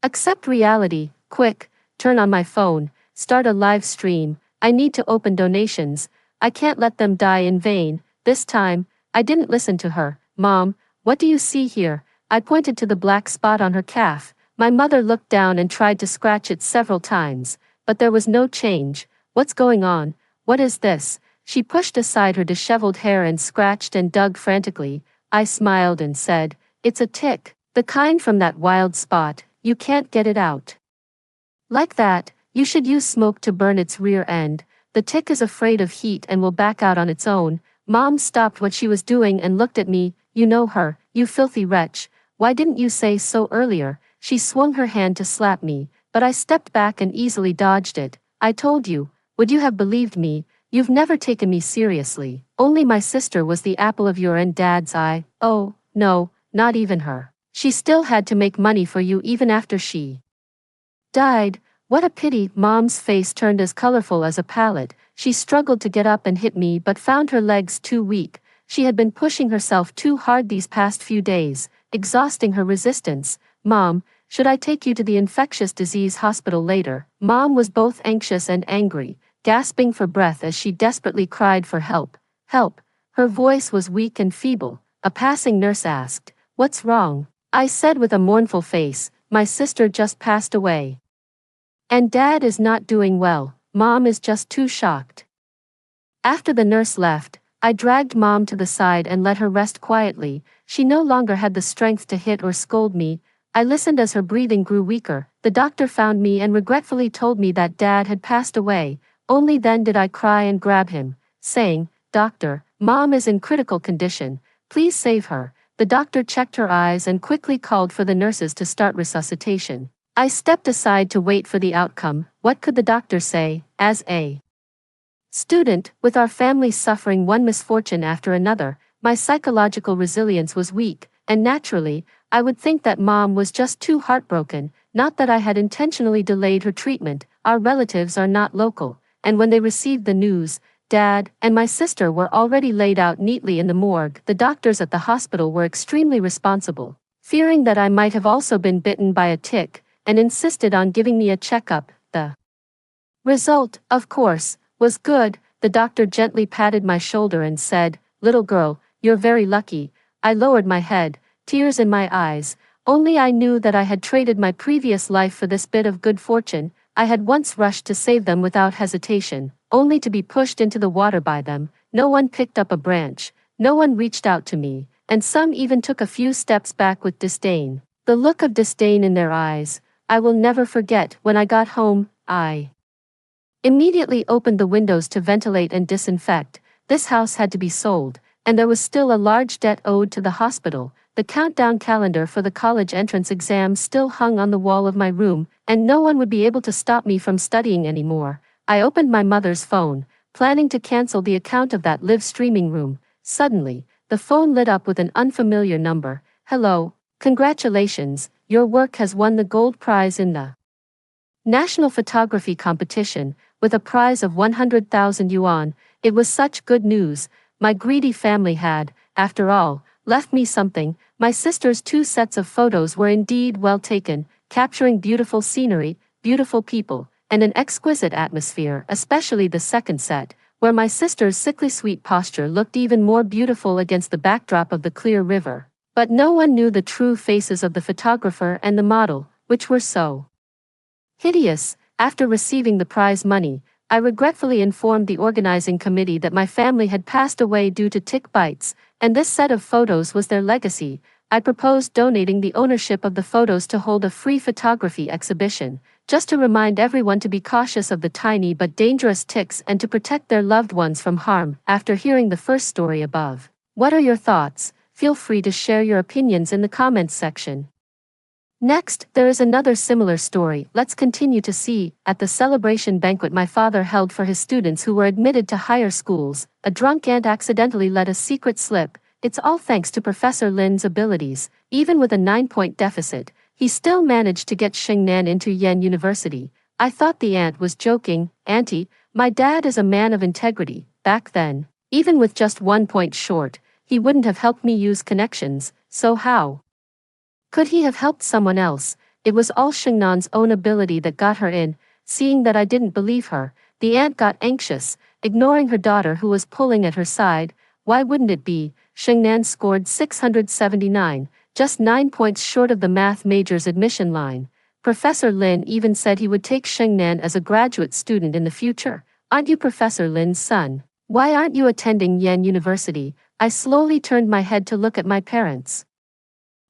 accept reality. Quick, turn on my phone, start a live stream. I need to open donations. I can't let them die in vain. This time, I didn't listen to her. "Mom, what do you see here?" I pointed to the black spot on her calf. My mother looked down and tried to scratch it several times, but there was no change. "What's going on? What is this?" She pushed aside her disheveled hair and scratched and dug frantically. I smiled and said, "It's a tick. The kind from that wild spot. You can't get it out like that. You should use smoke to burn its rear end. The tick is afraid of heat and will back out on its own." Mom stopped what she was doing and looked at me. "You know her, you filthy wretch. Why didn't you say so earlier?" She swung her hand to slap me, but I stepped back and easily dodged it. "I told you. Would you have believed me? You've never taken me seriously. Only my sister was the apple of your and Dad's eye." "Oh, no, not even her. She still had to make money for you even after she died." "What a pity." Mom's face turned as colorful as a palette. She struggled to get up and hit me but found her legs too weak. She had been pushing herself too hard these past few days, exhausting her resistance. "Mom, should I take you to the infectious disease hospital later?" Mom was both anxious and angry, gasping for breath as she desperately cried for help. "Help." Her voice was weak and feeble. A passing nurse asked, "What's wrong?" I said with a mournful face, "My sister just passed away. And Dad is not doing well. Mom is just too shocked." After the nurse left, I dragged Mom to the side and let her rest quietly. She no longer had the strength to hit or scold me. I listened as her breathing grew weaker. The doctor found me and regretfully told me that Dad had passed away. Only then did I cry and grab him, saying, "Doctor, Mom is in critical condition. Please save her." The doctor checked her eyes and quickly called for the nurses to start resuscitation. I stepped aside to wait for the outcome. What could the doctor say? As a student, with our family suffering one misfortune after another, my psychological resilience was weak, and naturally, I would think that Mom was just too heartbroken, not that I had intentionally delayed her treatment. Our relatives are not local, and when they received the news, Dad and my sister were already laid out neatly in the morgue. The doctors at the hospital were extremely responsible, fearing that I might have also been bitten by a tick, and insisted on giving me a checkup. The result, of course, was good. The doctor gently patted my shoulder and said, "Little girl, you're very lucky." I lowered my head, tears in my eyes. Only I knew that I had traded my previous life for this bit of good fortune. I had once rushed to save them without hesitation, only to be pushed into the water by them. No one picked up a branch, no one reached out to me, and some even took a few steps back with disdain. The look of disdain in their eyes, I will never forget. When I got home, I immediately opened the windows to ventilate and disinfect. This house had to be sold, and there was still a large debt owed to the hospital. The countdown calendar for the college entrance exam still hung on the wall of my room, and no one would be able to stop me from studying anymore. I opened my mother's phone, planning to cancel the account of that live streaming room. Suddenly, the phone lit up with an unfamiliar number. "Hello, congratulations, your work has won the gold prize in the National Photography Competition, with a prize of 100,000 yuan. It was such good news. My greedy family had, after all, left me something. My sister's 2 sets of photos were indeed well taken, capturing beautiful scenery, beautiful people, and an exquisite atmosphere, especially the second set, where my sister's sickly sweet posture looked even more beautiful against the backdrop of the clear river. But no one knew the true faces of the photographer and the model, which were so hideous. After receiving the prize money, I regretfully informed the organizing committee that my family had passed away due to tick bites, and this set of photos was their legacy. I proposed donating the ownership of the photos to hold a free photography exhibition, just to remind everyone to be cautious of the tiny but dangerous ticks and to protect their loved ones from harm. After hearing the first story above, what are your thoughts? Feel free to share your opinions in the comments section. Next, there is another similar story. Let's continue to see. At the celebration banquet my father held for his students who were admitted to higher schools, a drunk aunt accidentally let a secret slip. It's all thanks to Professor Lin's abilities. Even with a 9-point deficit, he still managed to get Xingnan into Yen University. I thought the aunt was joking. "Auntie, my dad is a man of integrity." Back then, even with just 1 point short, he wouldn't have helped me use connections, so how could he have helped someone else? It was all Xingnan's own ability that got her in. Seeing that I didn't believe her, the aunt got anxious, ignoring her daughter who was pulling at her side. Why wouldn't it be? Xingnan scored 679, just 9 points short of the math major's admission line. Professor Lin even said he would take Xingnan as a graduate student in the future. "Aren't you Professor Lin's son? Why aren't you attending Yen University?" I slowly turned my head to look at my parents.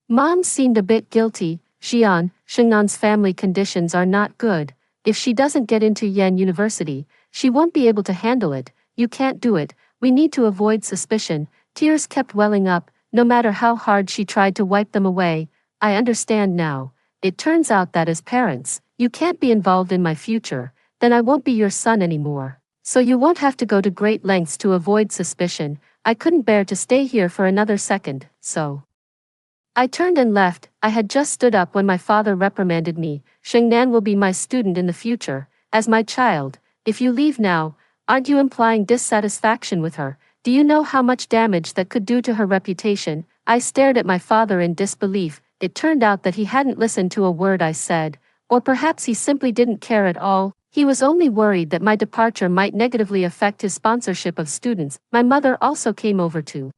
Mom seemed a bit guilty. Xingnan's family conditions are not good. If she doesn't get into Yen University, she won't be able to handle it. You can't do it. We need to avoid suspicion. Tears kept welling up, no matter how hard she tried to wipe them away. I understand now. It turns out that as parents, you can't be involved in my future, then I won't be your son anymore. So you won't have to go to great lengths to avoid suspicion. I couldn't bear to stay here for another second, so I turned and left. I had just stood up when my father reprimanded me. "Xingnan will be my student in the future, as my child. If you leave now, aren't you implying dissatisfaction with her? Do you know how much damage that could do to her reputation?" I stared at my father in disbelief. It turned out that he hadn't listened to a word I said, or perhaps he simply didn't care at all. He was only worried that my departure might negatively affect his sponsorship of students. My mother also came over to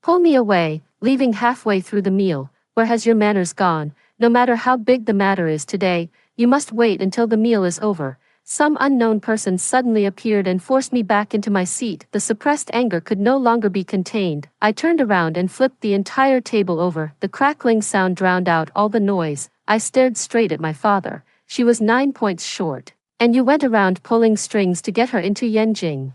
pull me away, leaving halfway through the meal. "Where has your manners gone? No matter how big the matter is today, you must wait until the meal is over." some unknown person suddenly appeared and forced me back into my seat. The suppressed anger could no longer be contained. I turned around and flipped the entire table over. The crackling sound drowned out all the noise. I stared straight at my father. She was 9 points short. And you went around pulling strings to get her into Yenjing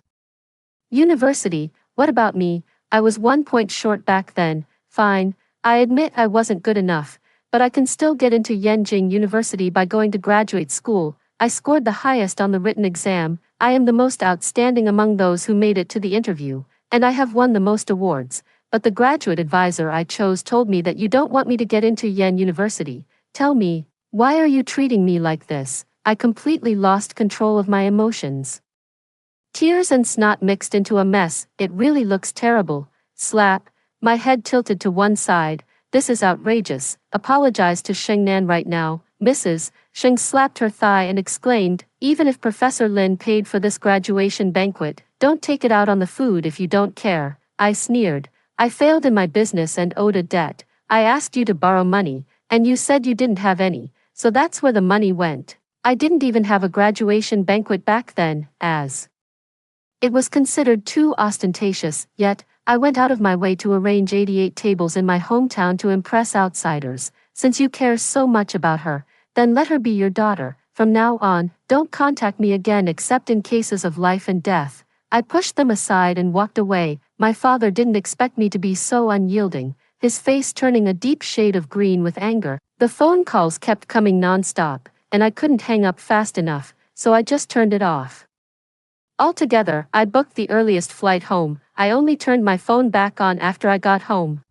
University. What about me? I was 1 point short back then. Fine, I admit I wasn't good enough, but I can still get into Yenjing University by going to graduate school. I scored the highest on the written exam. I am the most outstanding among those who made it to the interview, and I have won the most awards. But the graduate advisor I chose told me that you don't want me to get into Yen University. Tell me, why are you treating me like this? I completely lost control of my emotions. Tears and snot mixed into a mess. It really looks terrible. Slap. My head tilted to one side. This is outrageous. Apologize to Shengnan right now. Mrs. Sheng slapped her thigh and exclaimed, even if Professor Lin paid for this graduation banquet, don't take it out on the food if you don't care. I sneered. I failed in my business and owed a debt. I asked you to borrow money, and you said you didn't have any, so that's where the money went. I didn't even have a graduation banquet back then, as it was considered too ostentatious, yet, I went out of my way to arrange 88 tables in my hometown to impress outsiders. Since you care so much about her, then let her be your daughter. From now on, don't contact me again except in cases of life and death. I pushed them aside and walked away. My father didn't expect me to be so unyielding, his face turning a deep shade of green with anger. The phone calls kept coming non-stop, and I couldn't hang up fast enough, so I just turned it off. Altogether, I booked the earliest flight home. I only turned my phone back on after I got home.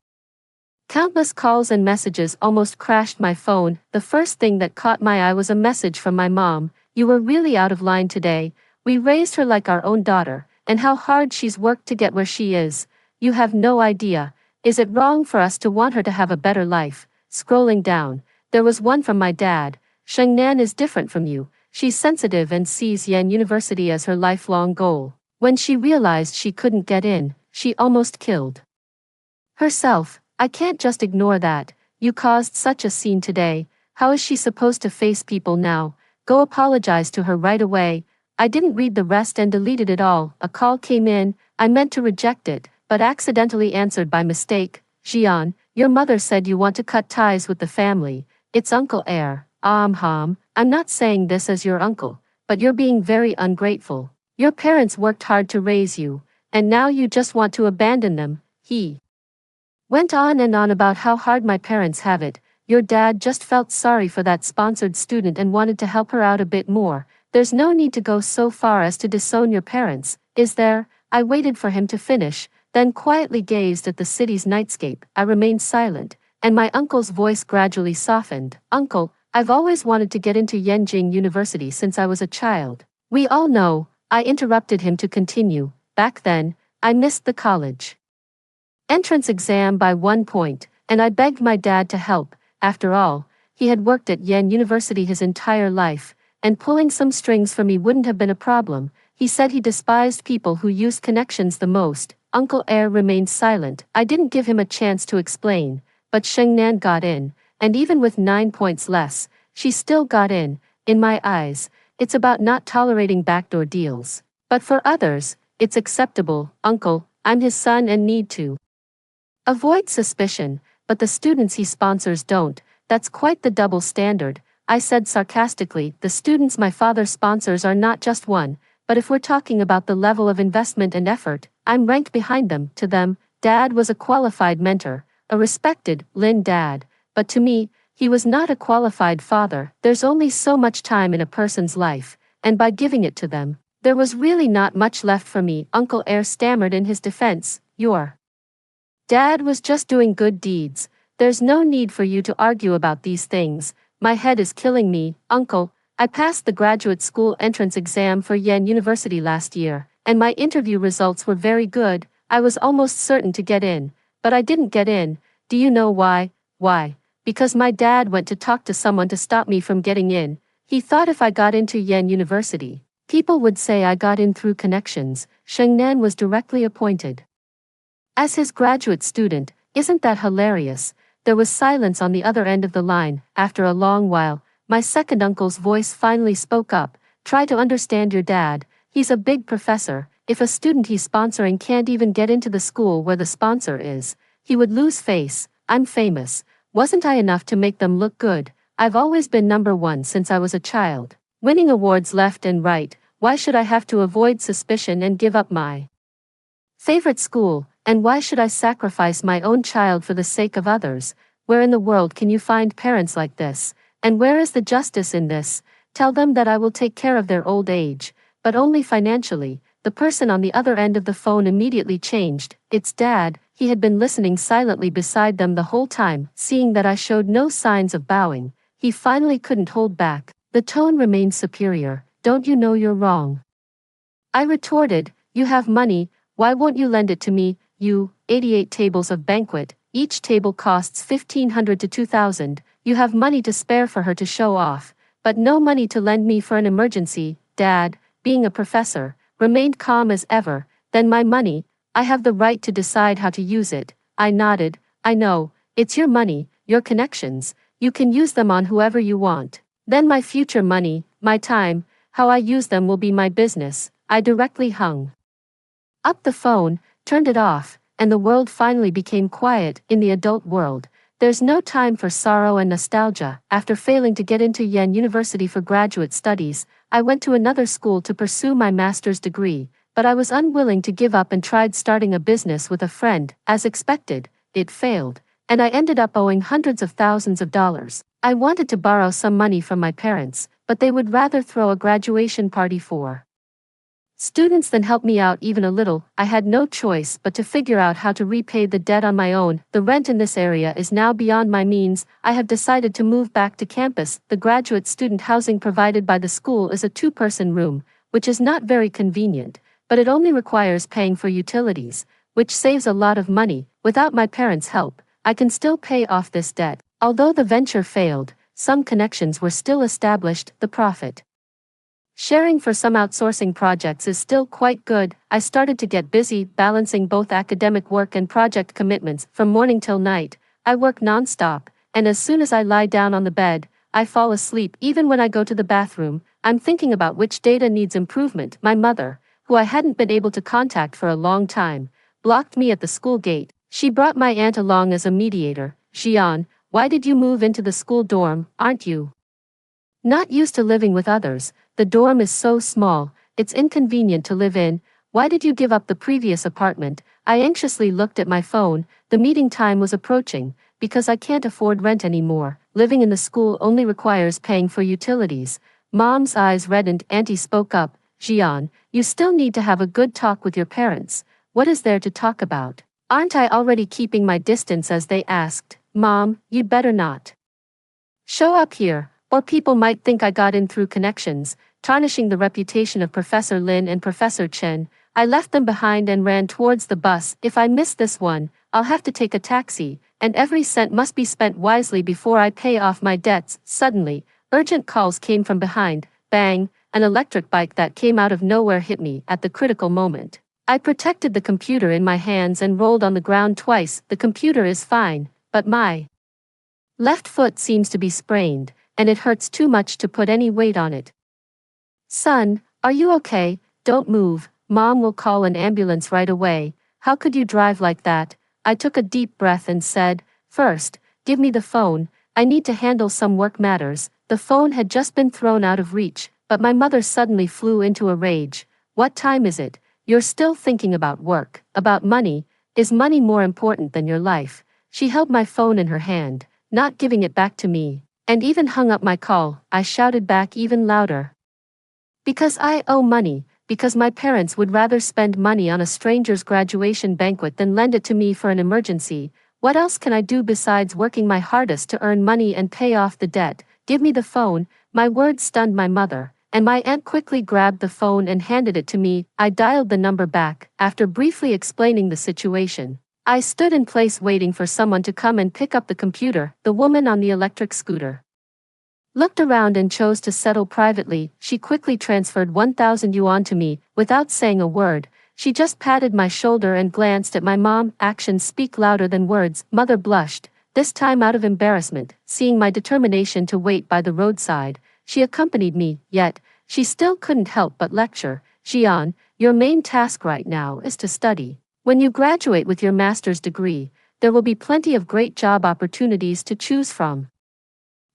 Countless calls and messages almost crashed my phone. The first thing that caught my eye was a message from my mom. You were really out of line today. We raised her like our own daughter, and how hard she's worked to get where she is. You have no idea. Is it wrong for us to want her to have a better life? Scrolling down, there was one from my dad. Shengnan is different from you. She's sensitive and sees Yen University as her lifelong goal. When she realized she couldn't get in, she almost killed herself. I can't just ignore that. You caused such a scene today. How is she supposed to face people now? Go apologize to her right away. I didn't read the rest and deleted it all. A call came in. I meant to reject it, but accidentally answered by mistake. Jian, your mother said you want to cut ties with the family. It's Uncle Air. I'm not saying this as your uncle, but you're being very ungrateful. Your parents worked hard to raise you, and now you just want to abandon them. He went on and on about how hard my parents have it. Your dad just felt sorry for that sponsored student and wanted to help her out a bit more. There's no need to go so far as to disown your parents, is there? I waited for him to finish, then quietly gazed at the city's nightscape. I remained silent, and my uncle's voice gradually softened. Uncle, I've always wanted to get into Yenjing University since I was a child. We all know. I interrupted him to continue. Back then, I missed the college entrance exam by 1 point, and I begged my dad to help. After all, he had worked at Yen University his entire life, and pulling some strings for me wouldn't have been a problem. He said he despised people who used connections the most. Uncle Air remained silent. I didn't give him a chance to explain, but Shengnan got in, and even with 9 points less, she still got in. In my eyes, it's about not tolerating backdoor deals. But for others, it's acceptable. Uncle, I'm his son and need to avoid suspicion, but the students he sponsors don't. That's quite the double standard, I said sarcastically. The students my father sponsors are not just one, but if we're talking about the level of investment and effort, I'm ranked behind them. To them, Dad was a qualified mentor, a respected Lin dad, but to me, he was not a qualified father. There's only so much time in a person's life, and by giving it to them, there was really not much left for me. Uncle Air stammered in his defense. Your dad was just doing good deeds. There's no need for you to argue about these things. My head is killing me. Uncle, I passed the graduate school entrance exam for Yen University last year, and my interview results were very good. I was almost certain to get in, but I didn't get in. Do you know why? Why? Because my dad went to talk to someone to stop me from getting in. He thought if I got into Yen University, people would say I got in through connections. Shengnan was directly appointed as his graduate student. Isn't that hilarious? There was silence on the other end of the line. After a long while, my second uncle's voice finally spoke up. Try to understand your dad. He's a big professor. If a student he's sponsoring can't even get into the school where the sponsor is, he would lose face. I'm famous. Wasn't I enough to make them look good? I've always been #1 since I was a child, winning awards left and right. Why should I have to avoid suspicion and give up my favorite school? And why should I sacrifice my own child for the sake of others? Where in the world can you find parents like this? And where is the justice in this? Tell them that I will take care of their old age, but only financially. The person on the other end of the phone immediately changed. It's Dad. He had been listening silently beside them the whole time. Seeing that I showed no signs of bowing, he finally couldn't hold back. The tone remained superior. Don't you know you're wrong? I retorted. You have money. Why won't you lend it to me? 88 tables of banquet. Each table costs $1,500 to $2,000. You have money to spare for her to show off, but no money to lend me for an emergency. Dad, being a professor, remained calm as ever. Then my money. I have the right to decide how to use it. I nodded. I know. It's your money, your connections. You can use them on whoever you want. Then my future money, my time, how I use them will be my business. I directly hung up the phone, turned it off, and the world finally became quiet. In the adult world, there's no time for sorrow and nostalgia. After failing to get into Yen University for graduate studies, I went to another school to pursue my master's degree, but I was unwilling to give up and tried starting a business with a friend. As expected, it failed, and I ended up owing hundreds of thousands of dollars. I wanted to borrow some money from my parents, but they would rather throw a graduation party for students than help me out even a little. I had no choice but to figure out how to repay the debt on my own. The rent in this area is now beyond my means. I have decided to move back to campus. The graduate student housing provided by the school is a 2-person room, which is not very convenient, but it only requires paying for utilities, which saves a lot of money. Without my parents' help, I can still pay off this debt. Although the venture failed, some connections were still established. The profit sharing for some outsourcing projects is still quite good. I started to get busy, balancing both academic work and project commitments. From morning till night, I work non-stop, and as soon as I lie down on the bed, I fall asleep. Even when I go to the bathroom, I'm thinking about which data needs improvement. My mother, who I hadn't been able to contact for a long time, blocked me at the school gate. She brought my aunt along as a mediator. Xian, why did you move into the school dorm? Aren't you not used to living with others? The dorm is so small, it's inconvenient to live in. Why did you give up the previous apartment? I anxiously looked at my phone. The meeting time was approaching. Because I can't afford rent anymore, living in the school only requires paying for utilities. Mom's eyes reddened. Auntie spoke up. Xian, you still need to have a good talk with your parents. What is there to talk about? Aren't I already keeping my distance? As they asked. Mom, you'd better not show up here, or people might think I got in through connections, tarnishing the reputation of Professor Lin and Professor Chen. I left them behind and ran towards the bus. If I miss this one, I'll have to take a taxi, and every cent must be spent wisely before I pay off my debts. Suddenly, urgent calls came from behind. Bang! An electric bike that came out of nowhere hit me at the critical moment. I protected the computer in my hands and rolled on the ground twice. The computer is fine, but my left foot seems to be sprained, and it hurts too much to put any weight on it. Son, are you okay? Don't move. Mom will call an ambulance right away. How could you drive like that? I took a deep breath and said, First, give me the phone. I need to handle some work matters. The phone had just been thrown out of reach, but my mother suddenly flew into a rage. What time is it? You're still thinking about work, about money. Is money more important than your life? She held my phone in her hand, not giving it back to me, and even hung up my call. I shouted back even louder. Because I owe money, because my parents would rather spend money on a stranger's graduation banquet than lend it to me for an emergency. What else can I do besides working my hardest to earn money and pay off the debt? Give me the phone. My words stunned my mother, and my aunt quickly grabbed the phone and handed it to me. I dialed the number back. After briefly explaining the situation, I stood in place waiting for someone to come and pick up the computer. The woman on the electric scooter looked around and chose to settle privately. She quickly transferred 1,000 yuan to me. Without saying a word, she just patted my shoulder and glanced at my mom. Actions speak louder than words. Mother blushed, this time out of embarrassment. Seeing my determination to wait by the roadside, she accompanied me, yet she still couldn't help but lecture. Jian, your main task right now is to study. When you graduate with your master's degree, there will be plenty of great job opportunities to choose from.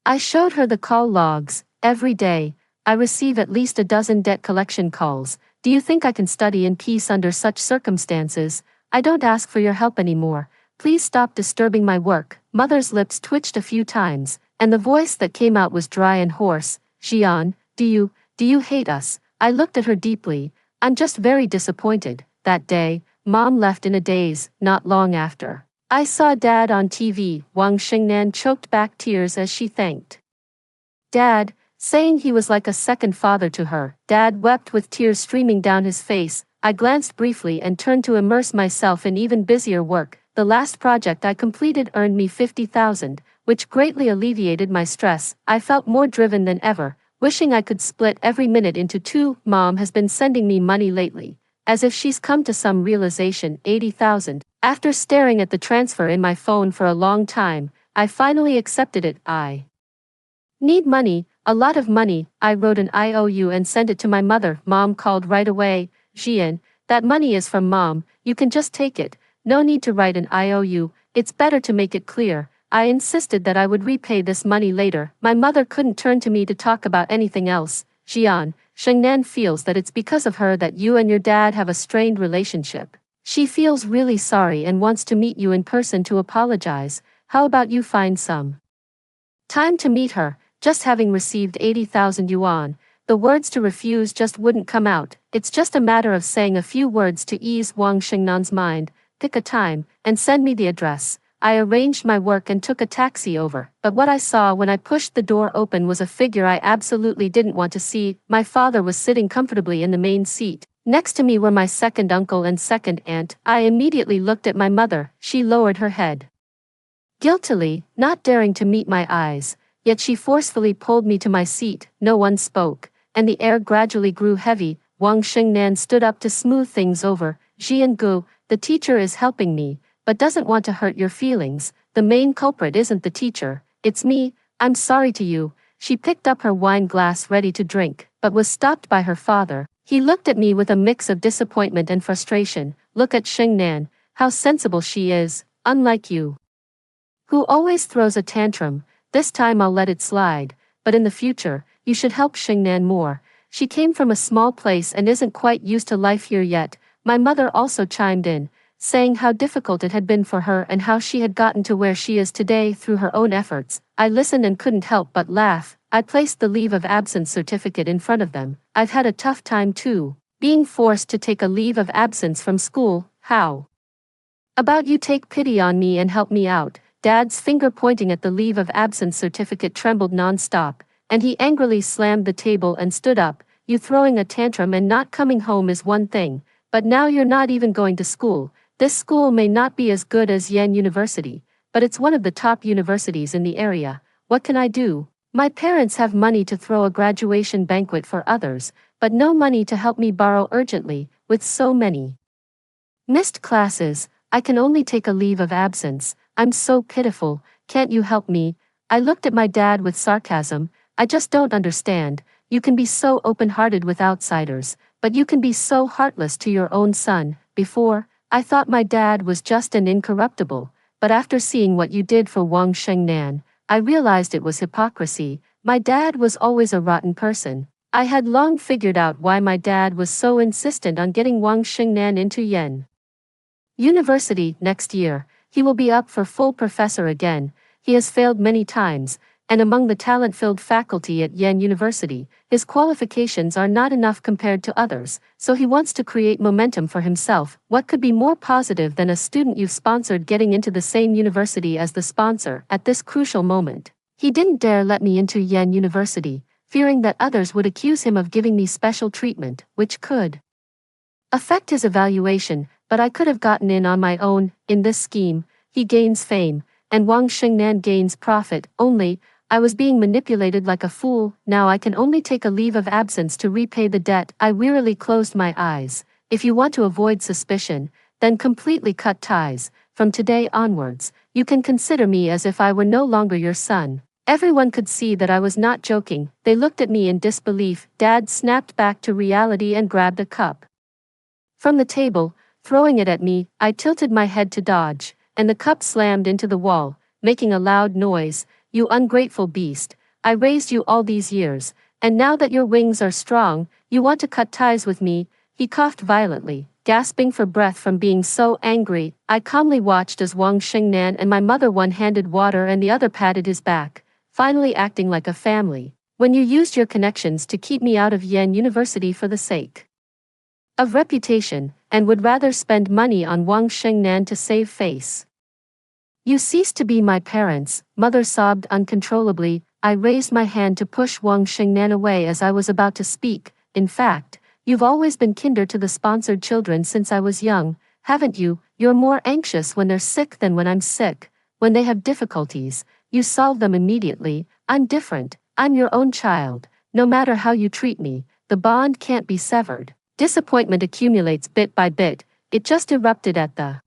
I showed her the call logs. Every day, I receive at least a dozen debt collection calls. Do you think I can study in peace under such circumstances? I don't ask for your help anymore. Please stop disturbing my work. Mother's lips twitched a few times, and the voice that came out was dry and hoarse. Jian, do you hate us? I looked at her deeply. I'm just very disappointed. That day, Mom left in a daze. Not long after, I saw Dad on TV. Wang Xingnan choked back tears as she thanked Dad, saying he was like a second father to her. Dad wept with tears streaming down his face. I glanced briefly and turned to immerse myself in even busier work. The last project I completed earned me 50,000, which greatly alleviated my stress. I felt more driven than ever, wishing I could split every minute into two. Mom has been sending me money lately, as if she's come to some realization. 80,000. After staring at the transfer in my phone for a long time, I finally accepted it. I need money, a lot of money. I wrote an IOU and sent it to my mother. Mom called right away. Jian, that money is from Mom, you can just take it. No need to write an IOU, it's better to make it clear. I insisted that I would repay this money later. My mother couldn't turn to me to talk about anything else. Jian, Shengnan feels that it's because of her that you and your dad have a strained relationship. She feels really sorry and wants to meet you in person to apologize. How about you find some time to meet her? Just having received 80,000 yuan, the words to refuse just wouldn't come out. It's just a matter of saying a few words to ease Wang Xingnan's mind. Pick a time, and send me the address. I arranged my work and took a taxi over, but what I saw when I pushed the door open was a figure I absolutely didn't want to see. My father was sitting comfortably in the main seat. Next to me were my second uncle and second aunt. I immediately looked at my mother. She lowered her head guiltily, not daring to meet my eyes, yet she forcefully pulled me to my seat. No one spoke, and the air gradually grew heavy. Wang Xingnan stood up to smooth things over. Jian Gu, the teacher is helping me, but doesn't want to hurt your feelings. The main culprit isn't the teacher, it's me. I'm sorry to you. She picked up her wine glass ready to drink, but was stopped by her father. He looked at me with a mix of disappointment and frustration. Look at Xingnan, how sensible she is, unlike you, who always throws a tantrum. This time I'll let it slide, but in the future, you should help Xingnan more. She came from a small place and isn't quite used to life here yet. My mother also chimed in, saying how difficult it had been for her and how she had gotten to where she is today through her own efforts. I listened and couldn't help but laugh. I placed the leave of absence certificate in front of them. I've had a tough time too, being forced to take a leave of absence from school. How about you take pity on me and help me out? Dad's finger pointing at the leave of absence certificate trembled non-stop, and he angrily slammed the table and stood up. You throwing a tantrum and not coming home is one thing, but now you're not even going to school. This school may not be as good as Yan University, but it's one of the top universities in the area. What can I do? My parents have money to throw a graduation banquet for others, but no money to help me borrow urgently. With so many missed classes, I can only take a leave of absence. I'm so pitiful. Can't you help me? I looked at my dad with sarcasm. I just don't understand. You can be so open-hearted with outsiders, but you can be so heartless to your own son. Before, I thought my dad was just and incorruptible, but after seeing what you did for Wang Shengnan, I realized it was hypocrisy. My dad was always a rotten person. I had long figured out why my dad was so insistent on getting Wang Shengnan into Yan University next year. He will be up for full professor again. He has failed many times, and among the talent-filled faculty at Yan University, his qualifications are not enough compared to others, so he wants to create momentum for himself. What could be more positive than a student you've sponsored getting into the same university as the sponsor at this crucial moment? He didn't dare let me into Yan University, fearing that others would accuse him of giving me special treatment, which could affect his evaluation, but I could have gotten in on my own. In this scheme, he gains fame, and Wang Xingnan gains profit. Only, I was being manipulated like a fool. Now I can only take a leave of absence to repay the debt. I wearily closed my eyes. If you want to avoid suspicion, then completely cut ties. From today onwards, you can consider me as if I were no longer your son. Everyone could see that I was not joking. They looked at me in disbelief. Dad snapped back to reality and grabbed a cup from the table, throwing it at me. I tilted my head to dodge, and the cup slammed into the wall, making a loud noise. You ungrateful beast, I raised you all these years, and now that your wings are strong, you want to cut ties with me. He coughed violently, gasping for breath from being so angry. I calmly watched as Wang Xingnan and my mother one-handed water and the other patted his back, finally acting like a family. When you used your connections to keep me out of Yen University for the sake of reputation, and would rather spend money on Wang Xingnan to save face. You ceased to be my parents, mother sobbed uncontrollably. I raised my hand to push Wang Xingnan away as I was about to speak. In fact, you've always been kinder to the sponsored children since I was young, haven't you? You're more anxious when they're sick than when I'm sick. When they have difficulties, you solve them immediately. I'm different. I'm your own child. No matter how you treat me, the bond can't be severed. Disappointment accumulates bit by bit. It just erupted at the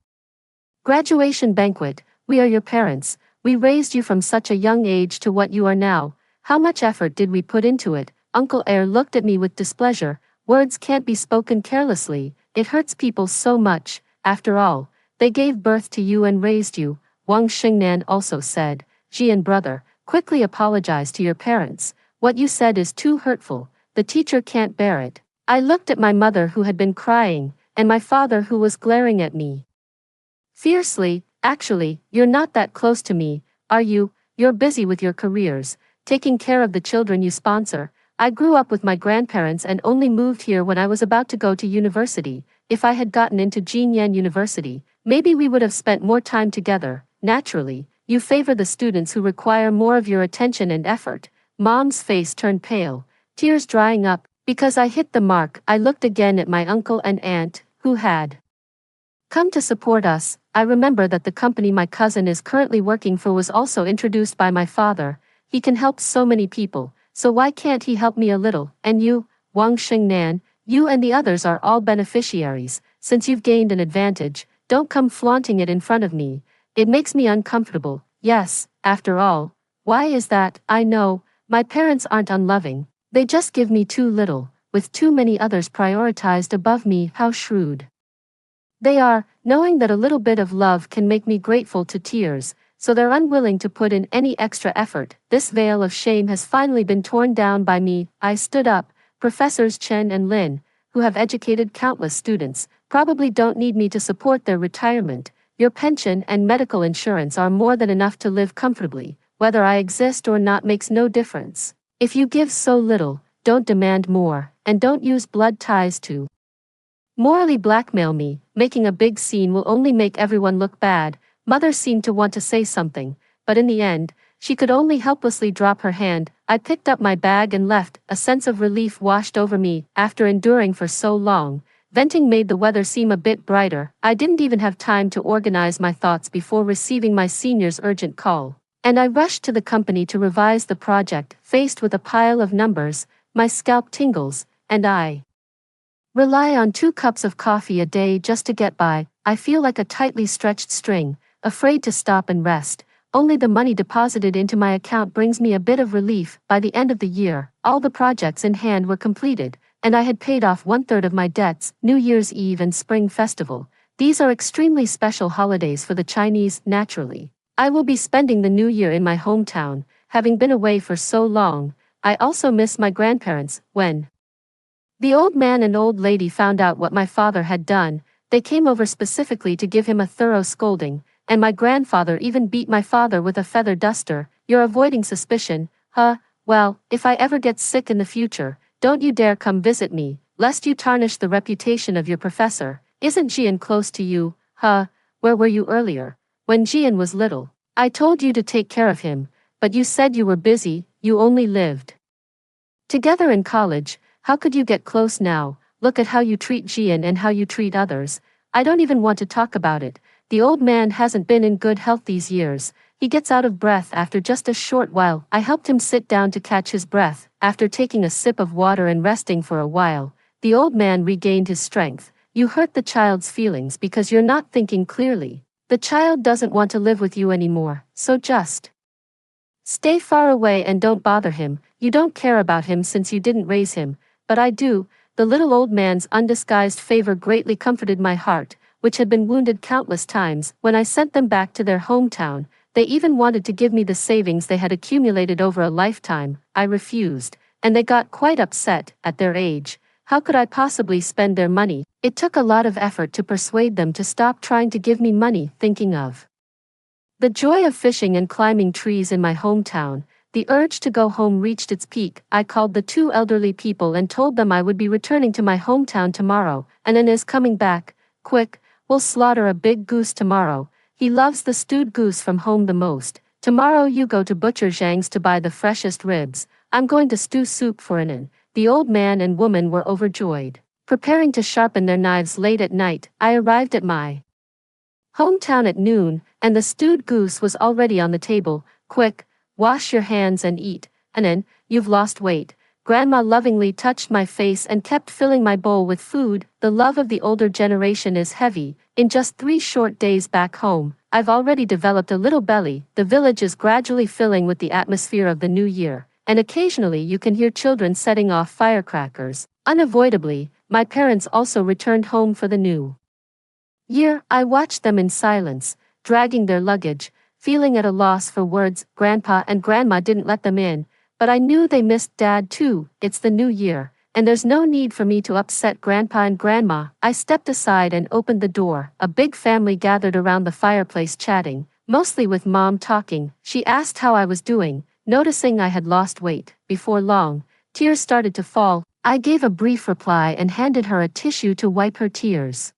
graduation banquet. We are your parents. We raised you from such a young age to what you are now. How much effort did we put into it? Uncle Air looked at me with displeasure. Words can't be spoken carelessly. It hurts people so much. After all, they gave birth to you and raised you. Wang Xingnan also said. Jian brother, quickly apologize to your parents. What you said is too hurtful. The teacher can't bear it. I looked at my mother who had been crying, and my father who was glaring at me fiercely. Actually, you're not that close to me, are you? You're busy with your careers, taking care of the children you sponsor. I grew up with my grandparents and only moved here when I was about to go to university. If I had gotten into Jinyan University, maybe we would have spent more time together. Naturally, you favor the students who require more of your attention and effort. Mom's face turned pale, tears drying up. Because I hit the mark, I looked again at my uncle and aunt, who had come to support us. I remember that the company my cousin is currently working for was also introduced by my father. He can help so many people, so why can't he help me a little? And you, Wang Xingnan, you and the others are all beneficiaries. Since you've gained an advantage, don't come flaunting it in front of me. It makes me uncomfortable. Yes, after all. Why is that? I know, my parents aren't unloving. They just give me too little, with too many others prioritized above me. How shrewd they are, knowing that a little bit of love can make me grateful to tears, so they're unwilling to put in any extra effort. This veil of shame has finally been torn down by me. I stood up. Professors Chen and Lin, who have educated countless students, probably don't need me to support their retirement. Your pension and medical insurance are more than enough to live comfortably. Whether I exist or not makes no difference. If you give so little, don't demand more, and don't use blood ties to morally blackmail me. Making a big scene will only make everyone look bad. Mother seemed to want to say something, but in the end, she could only helplessly drop her hand. I picked up my bag and left. A sense of relief washed over me. After enduring for so long, venting made the weather seem a bit brighter. I didn't even have time to organize my thoughts before receiving my senior's urgent call, and I rushed to the company to revise the project. Faced with a pile of numbers, my scalp tingles, and I rely on 2 cups of coffee a day just to get by. I feel like a tightly stretched string, afraid to stop and rest. Only the money deposited into my account brings me a bit of relief. By the end of the year, all the projects in hand were completed, and I had paid off 1/3 of my debts. New Year's Eve and Spring Festival. These are extremely special holidays for the Chinese. Naturally, I will be spending the new year in my hometown. Having been away for so long, I also miss my grandparents. When the old man and old lady found out what my father had done, they came over specifically to give him a thorough scolding, and my grandfather even beat my father with a feather duster. You're avoiding suspicion, huh? Well, if I ever get sick in the future, don't you dare come visit me, lest you tarnish the reputation of your professor. Isn't Jian close to you, huh? Where were you earlier? When Jian was little, I told you to take care of him, but you said you were busy. You only lived together in college. How could you get close now? Look at how you treat Jian and how you treat others. I don't even want to talk about it. The old man hasn't been in good health these years. He gets out of breath after just a short while. I helped him sit down to catch his breath. After taking a sip of water and resting for a while, the old man regained his strength. You hurt the child's feelings because you're not thinking clearly. The child doesn't want to live with you anymore, so just Stay far away and don't bother him. You don't care about him since you didn't raise him, but I do." The little old man's undisguised favor greatly comforted my heart, which had been wounded countless times. When I sent them back to their hometown, they even wanted to give me the savings they had accumulated over a lifetime. I refused, and they got quite upset. At their age, how could I possibly spend their money? It took a lot of effort to persuade them to stop trying to give me money. Thinking of the joy of fishing and climbing trees in my hometown, the urge to go home reached its peak. I called the two elderly people and told them I would be returning to my hometown tomorrow, and is coming back. Quick, we'll slaughter a big goose tomorrow. He loves the stewed goose from home the most. Tomorrow you go to Butcher Zhang's to buy the freshest ribs. I'm going to stew soup for Anan." The old man and woman were overjoyed. Preparing to sharpen their knives late at night, I arrived at my hometown at noon, and the stewed goose was already on the table. "Quick, wash your hands and eat, Anan, you've lost weight." Grandma lovingly touched my face and kept filling my bowl with food. The love of the older generation is heavy. In just 3 short days back home, I've already developed a little belly. The village is gradually filling with the atmosphere of the new year, and occasionally you can hear children setting off firecrackers. Unavoidably, my parents also returned home for the new year. I watched them in silence, dragging their luggage, feeling at a loss for words. Grandpa and Grandma didn't let them in, but I knew they missed Dad too. It's the new year, and there's no need for me to upset Grandpa and Grandma. I stepped aside and opened the door. A big family gathered around the fireplace chatting, mostly with Mom talking. She asked how I was doing, noticing I had lost weight. Before long, tears started to fall. I gave a brief reply and handed her a tissue to wipe her tears.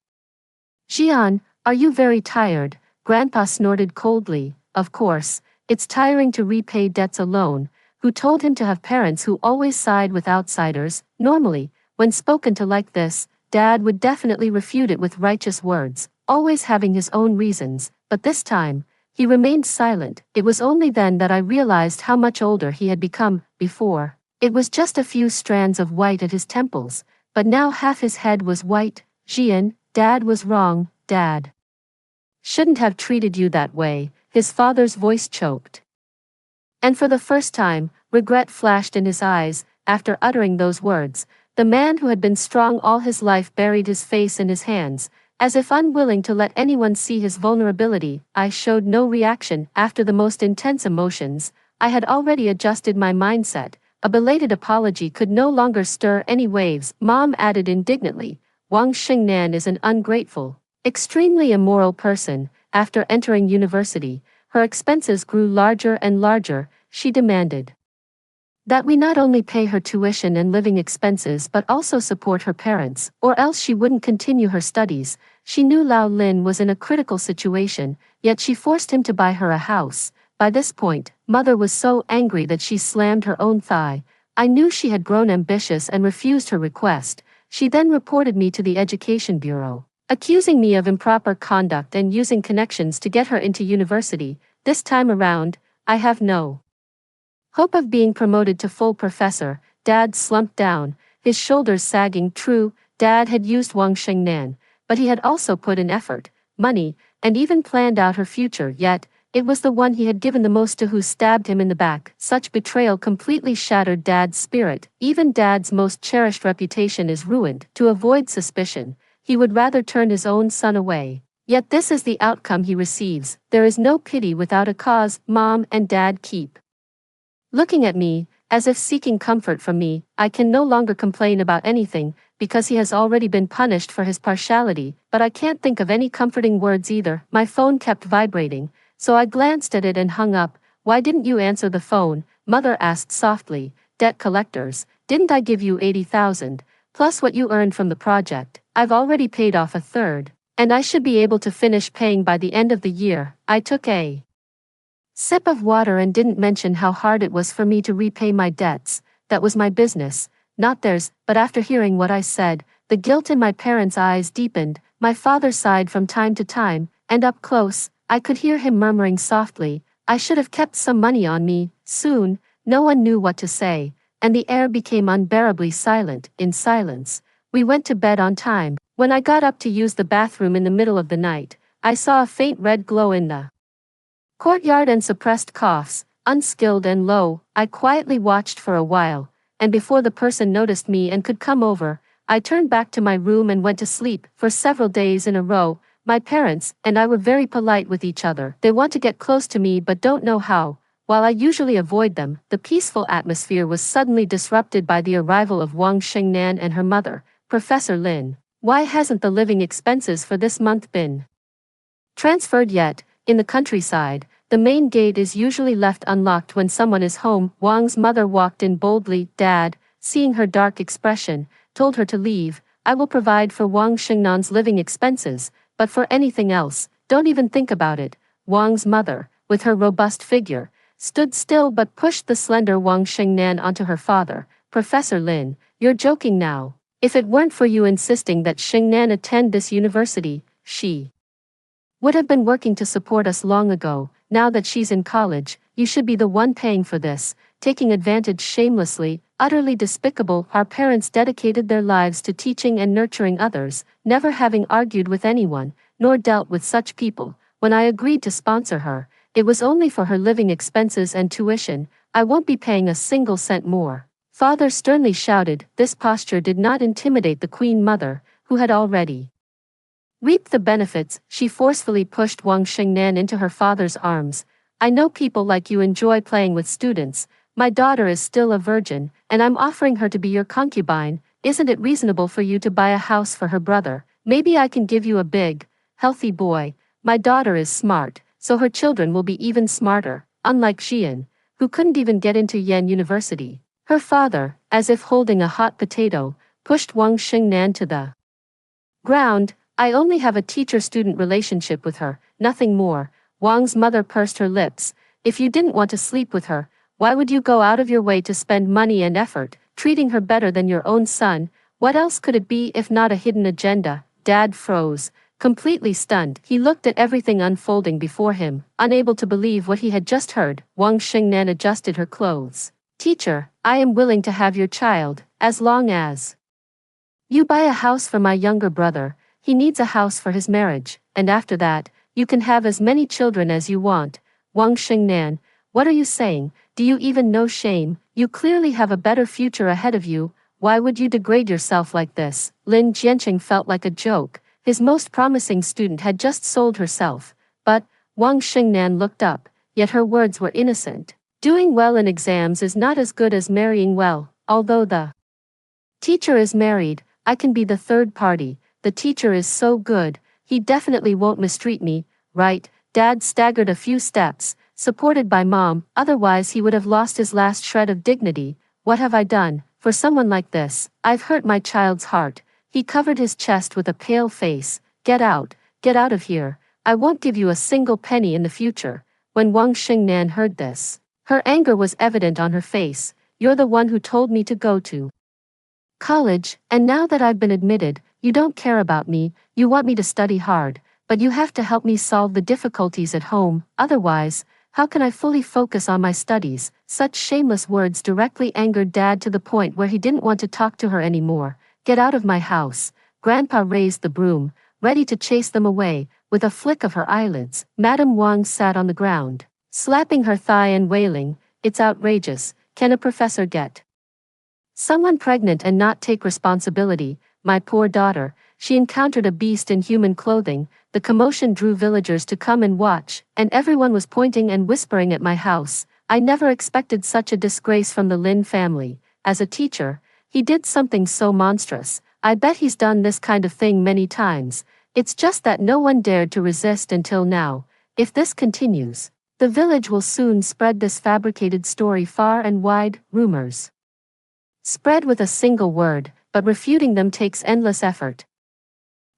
"Jian, are you very tired?" Grandpa snorted coldly. "Of course, it's tiring to repay debts alone." Who told him to have parents who always side with outsiders? Normally, when spoken to like this, Dad would definitely refute it with righteous words, always having his own reasons, but this time, he remained silent. It was only then that I realized how much older he had become. Before, it was just a few strands of white at his temples, but now half his head was white. "Jian, Dad was wrong. Dad shouldn't have treated you that way." His father's voice choked, and for the first time, regret flashed in his eyes. After uttering those words, the man who had been strong all his life buried his face in his hands, as if unwilling to let anyone see his vulnerability. I showed no reaction. After the most intense emotions, I had already adjusted my mindset. A belated apology could no longer stir any waves. Mom added indignantly, "Wang Xingnan is an ungrateful, extremely immoral person." After entering university, her expenses grew larger and larger. She demanded that we not only pay her tuition and living expenses but also support her parents, or else she wouldn't continue her studies. She knew Lao Lin was in a critical situation, yet she forced him to buy her a house. By this point, Mother was so angry that she slammed her own thigh. I knew she had grown ambitious and refused her request. She then reported me to the Education Bureau, accusing me of improper conduct and using connections to get her into university. This time around, I have no hope of being promoted to full professor. Dad slumped down, his shoulders sagging. True, Dad had used Wang Xingnan, but he had also put in effort, money, and even planned out her future. Yet, it was the one he had given the most to who stabbed him in the back. Such betrayal completely shattered Dad's spirit. Even Dad's most cherished reputation is ruined. To avoid suspicion, he would rather turn his own son away. Yet this is the outcome he receives. There is no pity without a cause. Mom and Dad keep looking at me, as if seeking comfort from me. I can no longer complain about anything, because he has already been punished for his partiality, but I can't think of any comforting words either. My phone kept vibrating, so I glanced at it and hung up. "Why didn't you answer the phone?" Mother asked softly. "Debt collectors. Didn't I give you 80,000, plus what you earned from the project? I've already paid off a third, and I should be able to finish paying by the end of the year." I took a sip of water and didn't mention how hard it was for me to repay my debts. That was my business, not theirs. But after hearing what I said, the guilt in my parents' eyes deepened. My father sighed from time to time, and up close, I could hear him murmuring softly, "I should have kept some money on me." Soon, no one knew what to say, and the air became unbearably silent. In silence, we went to bed on time. When I got up to use the bathroom in the middle of the night, I saw a faint red glow in the courtyard and suppressed coughs. unskilled and low. I quietly watched for a while, and before the person noticed me and could come over, I turned back to my room and went to sleep. For several days in a row, my parents and I were very polite with each other. They want to get close to me but don't know how. While I usually avoid them, the peaceful atmosphere was suddenly disrupted by the arrival of Wang Xingnan and her mother, Professor Lin. Why hasn't the living expenses for this month been transferred yet? In the countryside, the main gate is usually left unlocked when someone is home. Wang's mother walked in boldly. Dad, seeing her dark expression, told her to leave. I will provide for Wang Xingnan's living expenses, but for anything else, don't even think about it. Wang's mother, with her robust figure, stood still but pushed the slender Wang Xingnan onto her father. Professor Lin, you're joking now. If it weren't for you insisting that Xingnan attend this university, she would have been working to support us long ago. Now that she's in college, you should be the one paying for this, taking advantage shamelessly, utterly despicable. Our parents dedicated their lives to teaching and nurturing others, never having argued with anyone, nor dealt with such people. When I agreed to sponsor her, it was only for her living expenses and tuition. I won't be paying a single cent more. Father sternly shouted. This posture did not intimidate the Queen Mother, who had already reaped the benefits. She forcefully pushed Wang Xingnan into her father's arms. I know people like you enjoy playing with students. My daughter is still a virgin, and I'm offering her to be your concubine. Isn't it reasonable for you to buy a house for her brother? Maybe I can give you a big, healthy boy. My daughter is smart, so her children will be even smarter, unlike Xian, who couldn't even get into Yen University. Her father, as if holding a hot potato, pushed Wang Xingnan to the ground. I only have a teacher-student relationship with her, nothing more. Wang's mother pursed her lips. If you didn't want to sleep with her, why would you go out of your way to spend money and effort, treating her better than your own son? What else could it be if not a hidden agenda? Dad froze, completely stunned. He looked at everything unfolding before him, unable to believe what he had just heard. Wang Xingnan adjusted her clothes. Teacher, I am willing to have your child, as long as you buy a house for my younger brother. He needs a house for his marriage, and after that, you can have as many children as you want. Wang Xingnan, what are you saying? Do you even know shame? You clearly have a better future ahead of you. Why would you degrade yourself like this? Lin Jianqing felt like a joke. His most promising student had just sold herself. But Wang Xingnan looked up, yet her words were innocent. Doing well in exams is not as good as marrying well. Although the teacher is married, I can be the third party. The teacher is so good, he definitely won't mistreat me, right? Dad staggered a few steps, supported by Mom, otherwise he would have lost his last shred of dignity. What have I done? For someone like this, I've hurt my child's heart. He covered his chest with a pale face. Get out of here. I won't give you a single penny in the future. When Wang Xingnan heard this, her anger was evident on her face. You're the one who told me to go to college, and now that I've been admitted, you don't care about me. You want me to study hard, but you have to help me solve the difficulties at home. Otherwise, how can I fully focus on my studies? Such shameless words directly angered Dad to the point where he didn't want to talk to her anymore. Get out of my house. Grandpa raised the broom, ready to chase them away. With a flick of her eyelids, Madame Wang sat on the ground, slapping her thigh and wailing, "It's outrageous. Can a professor get someone pregnant and not take responsibility? My poor daughter." She encountered a beast in human clothing. The commotion drew villagers to come and watch, and everyone was pointing and whispering at my house. I never expected such a disgrace from the Lin family. As a teacher, he did something so monstrous. I bet he's done this kind of thing many times. It's just that no one dared to resist until now. If this continues, the village will soon spread this fabricated story far and wide. Rumors spread with a single word, but refuting them takes endless effort.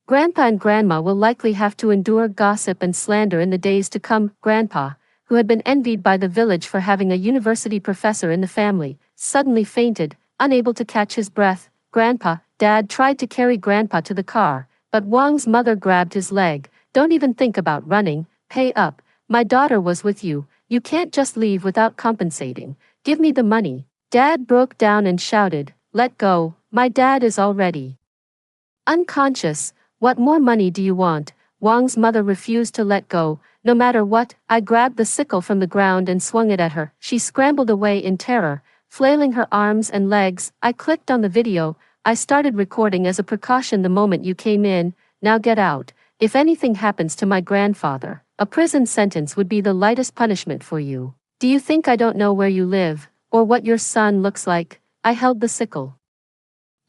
Grandpa and Grandma will likely have to endure gossip and slander in the days to come. Grandpa, who had been envied by the village for having a university professor in the family, suddenly fainted, unable to catch his breath. Grandpa, Dad tried to carry Grandpa to the car, but Wang's mother grabbed his leg. Don't even think about running. Pay up. My daughter was with you. You can't just leave without compensating. Give me the money. Dad broke down and shouted, "Let go. My dad is already unconscious. What more money do you want?" Wang's mother refused to let go. No matter what, I grabbed the sickle from the ground and swung it at her. She scrambled away in terror, flailing her arms and legs. I clicked on the video. I started recording as a precaution the moment you came in. Now get out. If anything happens to my grandfather, a prison sentence would be the lightest punishment for you. Do you think I don't know where you live, or what your son looks like? I held the sickle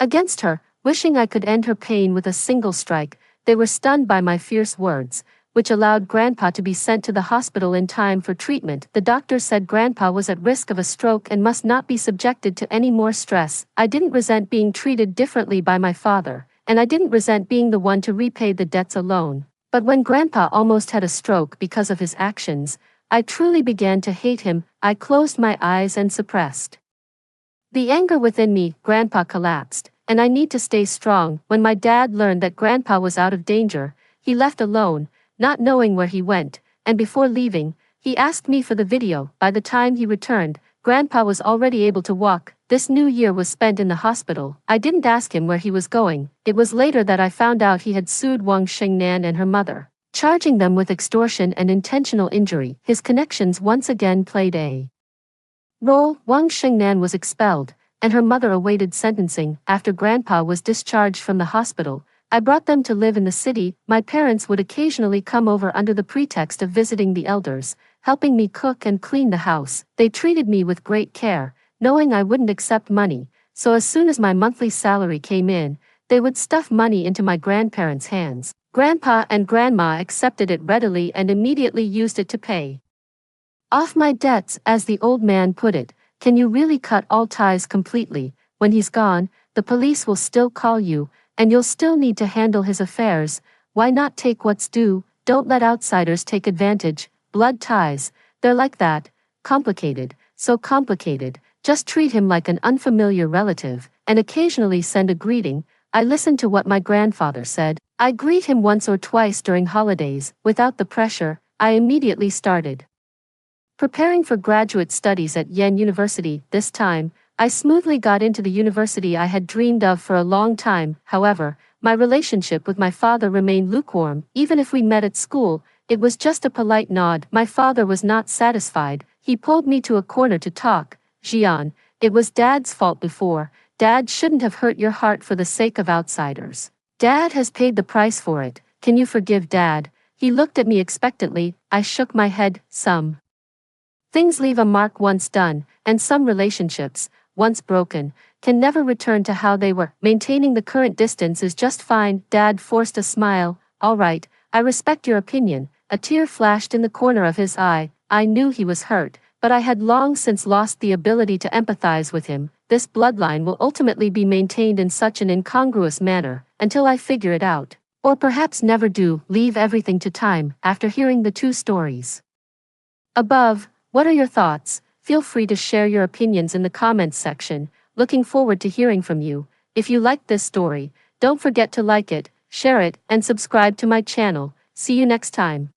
against her, wishing I could end her pain with a single strike. They were stunned by my fierce words, which allowed Grandpa to be sent to the hospital in time for treatment. The doctor said Grandpa was at risk of a stroke and must not be subjected to any more stress. I didn't resent being treated differently by my father, and I didn't resent being the one to repay the debts alone. But when Grandpa almost had a stroke because of his actions, I truly began to hate him. I closed my eyes and suppressed the anger within me. Grandpa collapsed, and I need to stay strong. When my dad learned that Grandpa was out of danger, he left alone, not knowing where he went, and before leaving, he asked me for the video. By the time he returned, Grandpa was already able to walk. This new year was spent in the hospital. I didn't ask him where he was going. It was later that I found out he had sued Wang Shengnan and her mother, charging them with extortion and intentional injury. His connections once again played a role. Wang Shengnan was expelled, and her mother awaited sentencing. After Grandpa was discharged from the hospital, I brought them to live in the city. My parents would occasionally come over under the pretext of visiting the elders, helping me cook and clean the house. They treated me with great care, knowing I wouldn't accept money, so as soon as my monthly salary came in, they would stuff money into my grandparents' hands. Grandpa and Grandma accepted it readily and immediately used it to pay off my debts. As the old man put it, can you really cut all ties completely? When he's gone, the police will still call you, and you'll still need to handle his affairs. Why not take what's due? Don't let outsiders take advantage. Blood ties, they're like that. Complicated, so complicated. Just treat him like an unfamiliar relative, and occasionally send a greeting. I listened to what my grandfather said. I greet him once or twice during holidays. Without the pressure, I immediately started preparing for graduate studies at Yen University. This time, I smoothly got into the university I had dreamed of for a long time. However, my relationship with my father remained lukewarm. Even if we met at school, it was just a polite nod. My father was not satisfied. He pulled me to a corner to talk. Jian, it was Dad's fault before. Dad shouldn't have hurt your heart for the sake of outsiders. Dad has paid the price for it. Can you forgive Dad? He looked at me expectantly. I shook my head. Some things leave a mark once done, and some relationships, once broken, can never return to how they were. Maintaining the current distance is just fine. Dad forced a smile. All right, I respect your opinion. A tear flashed in the corner of his eye. I knew he was hurt, but I had long since lost the ability to empathize with him. This bloodline will ultimately be maintained in such an incongruous manner, until I figure it out. Or perhaps never do. Leave everything to time. After hearing the two stories above, what are your thoughts? Feel free to share your opinions in the comments section. Looking forward to hearing from you. If you liked this story, don't forget to like it, share it, and subscribe to my channel. See you next time.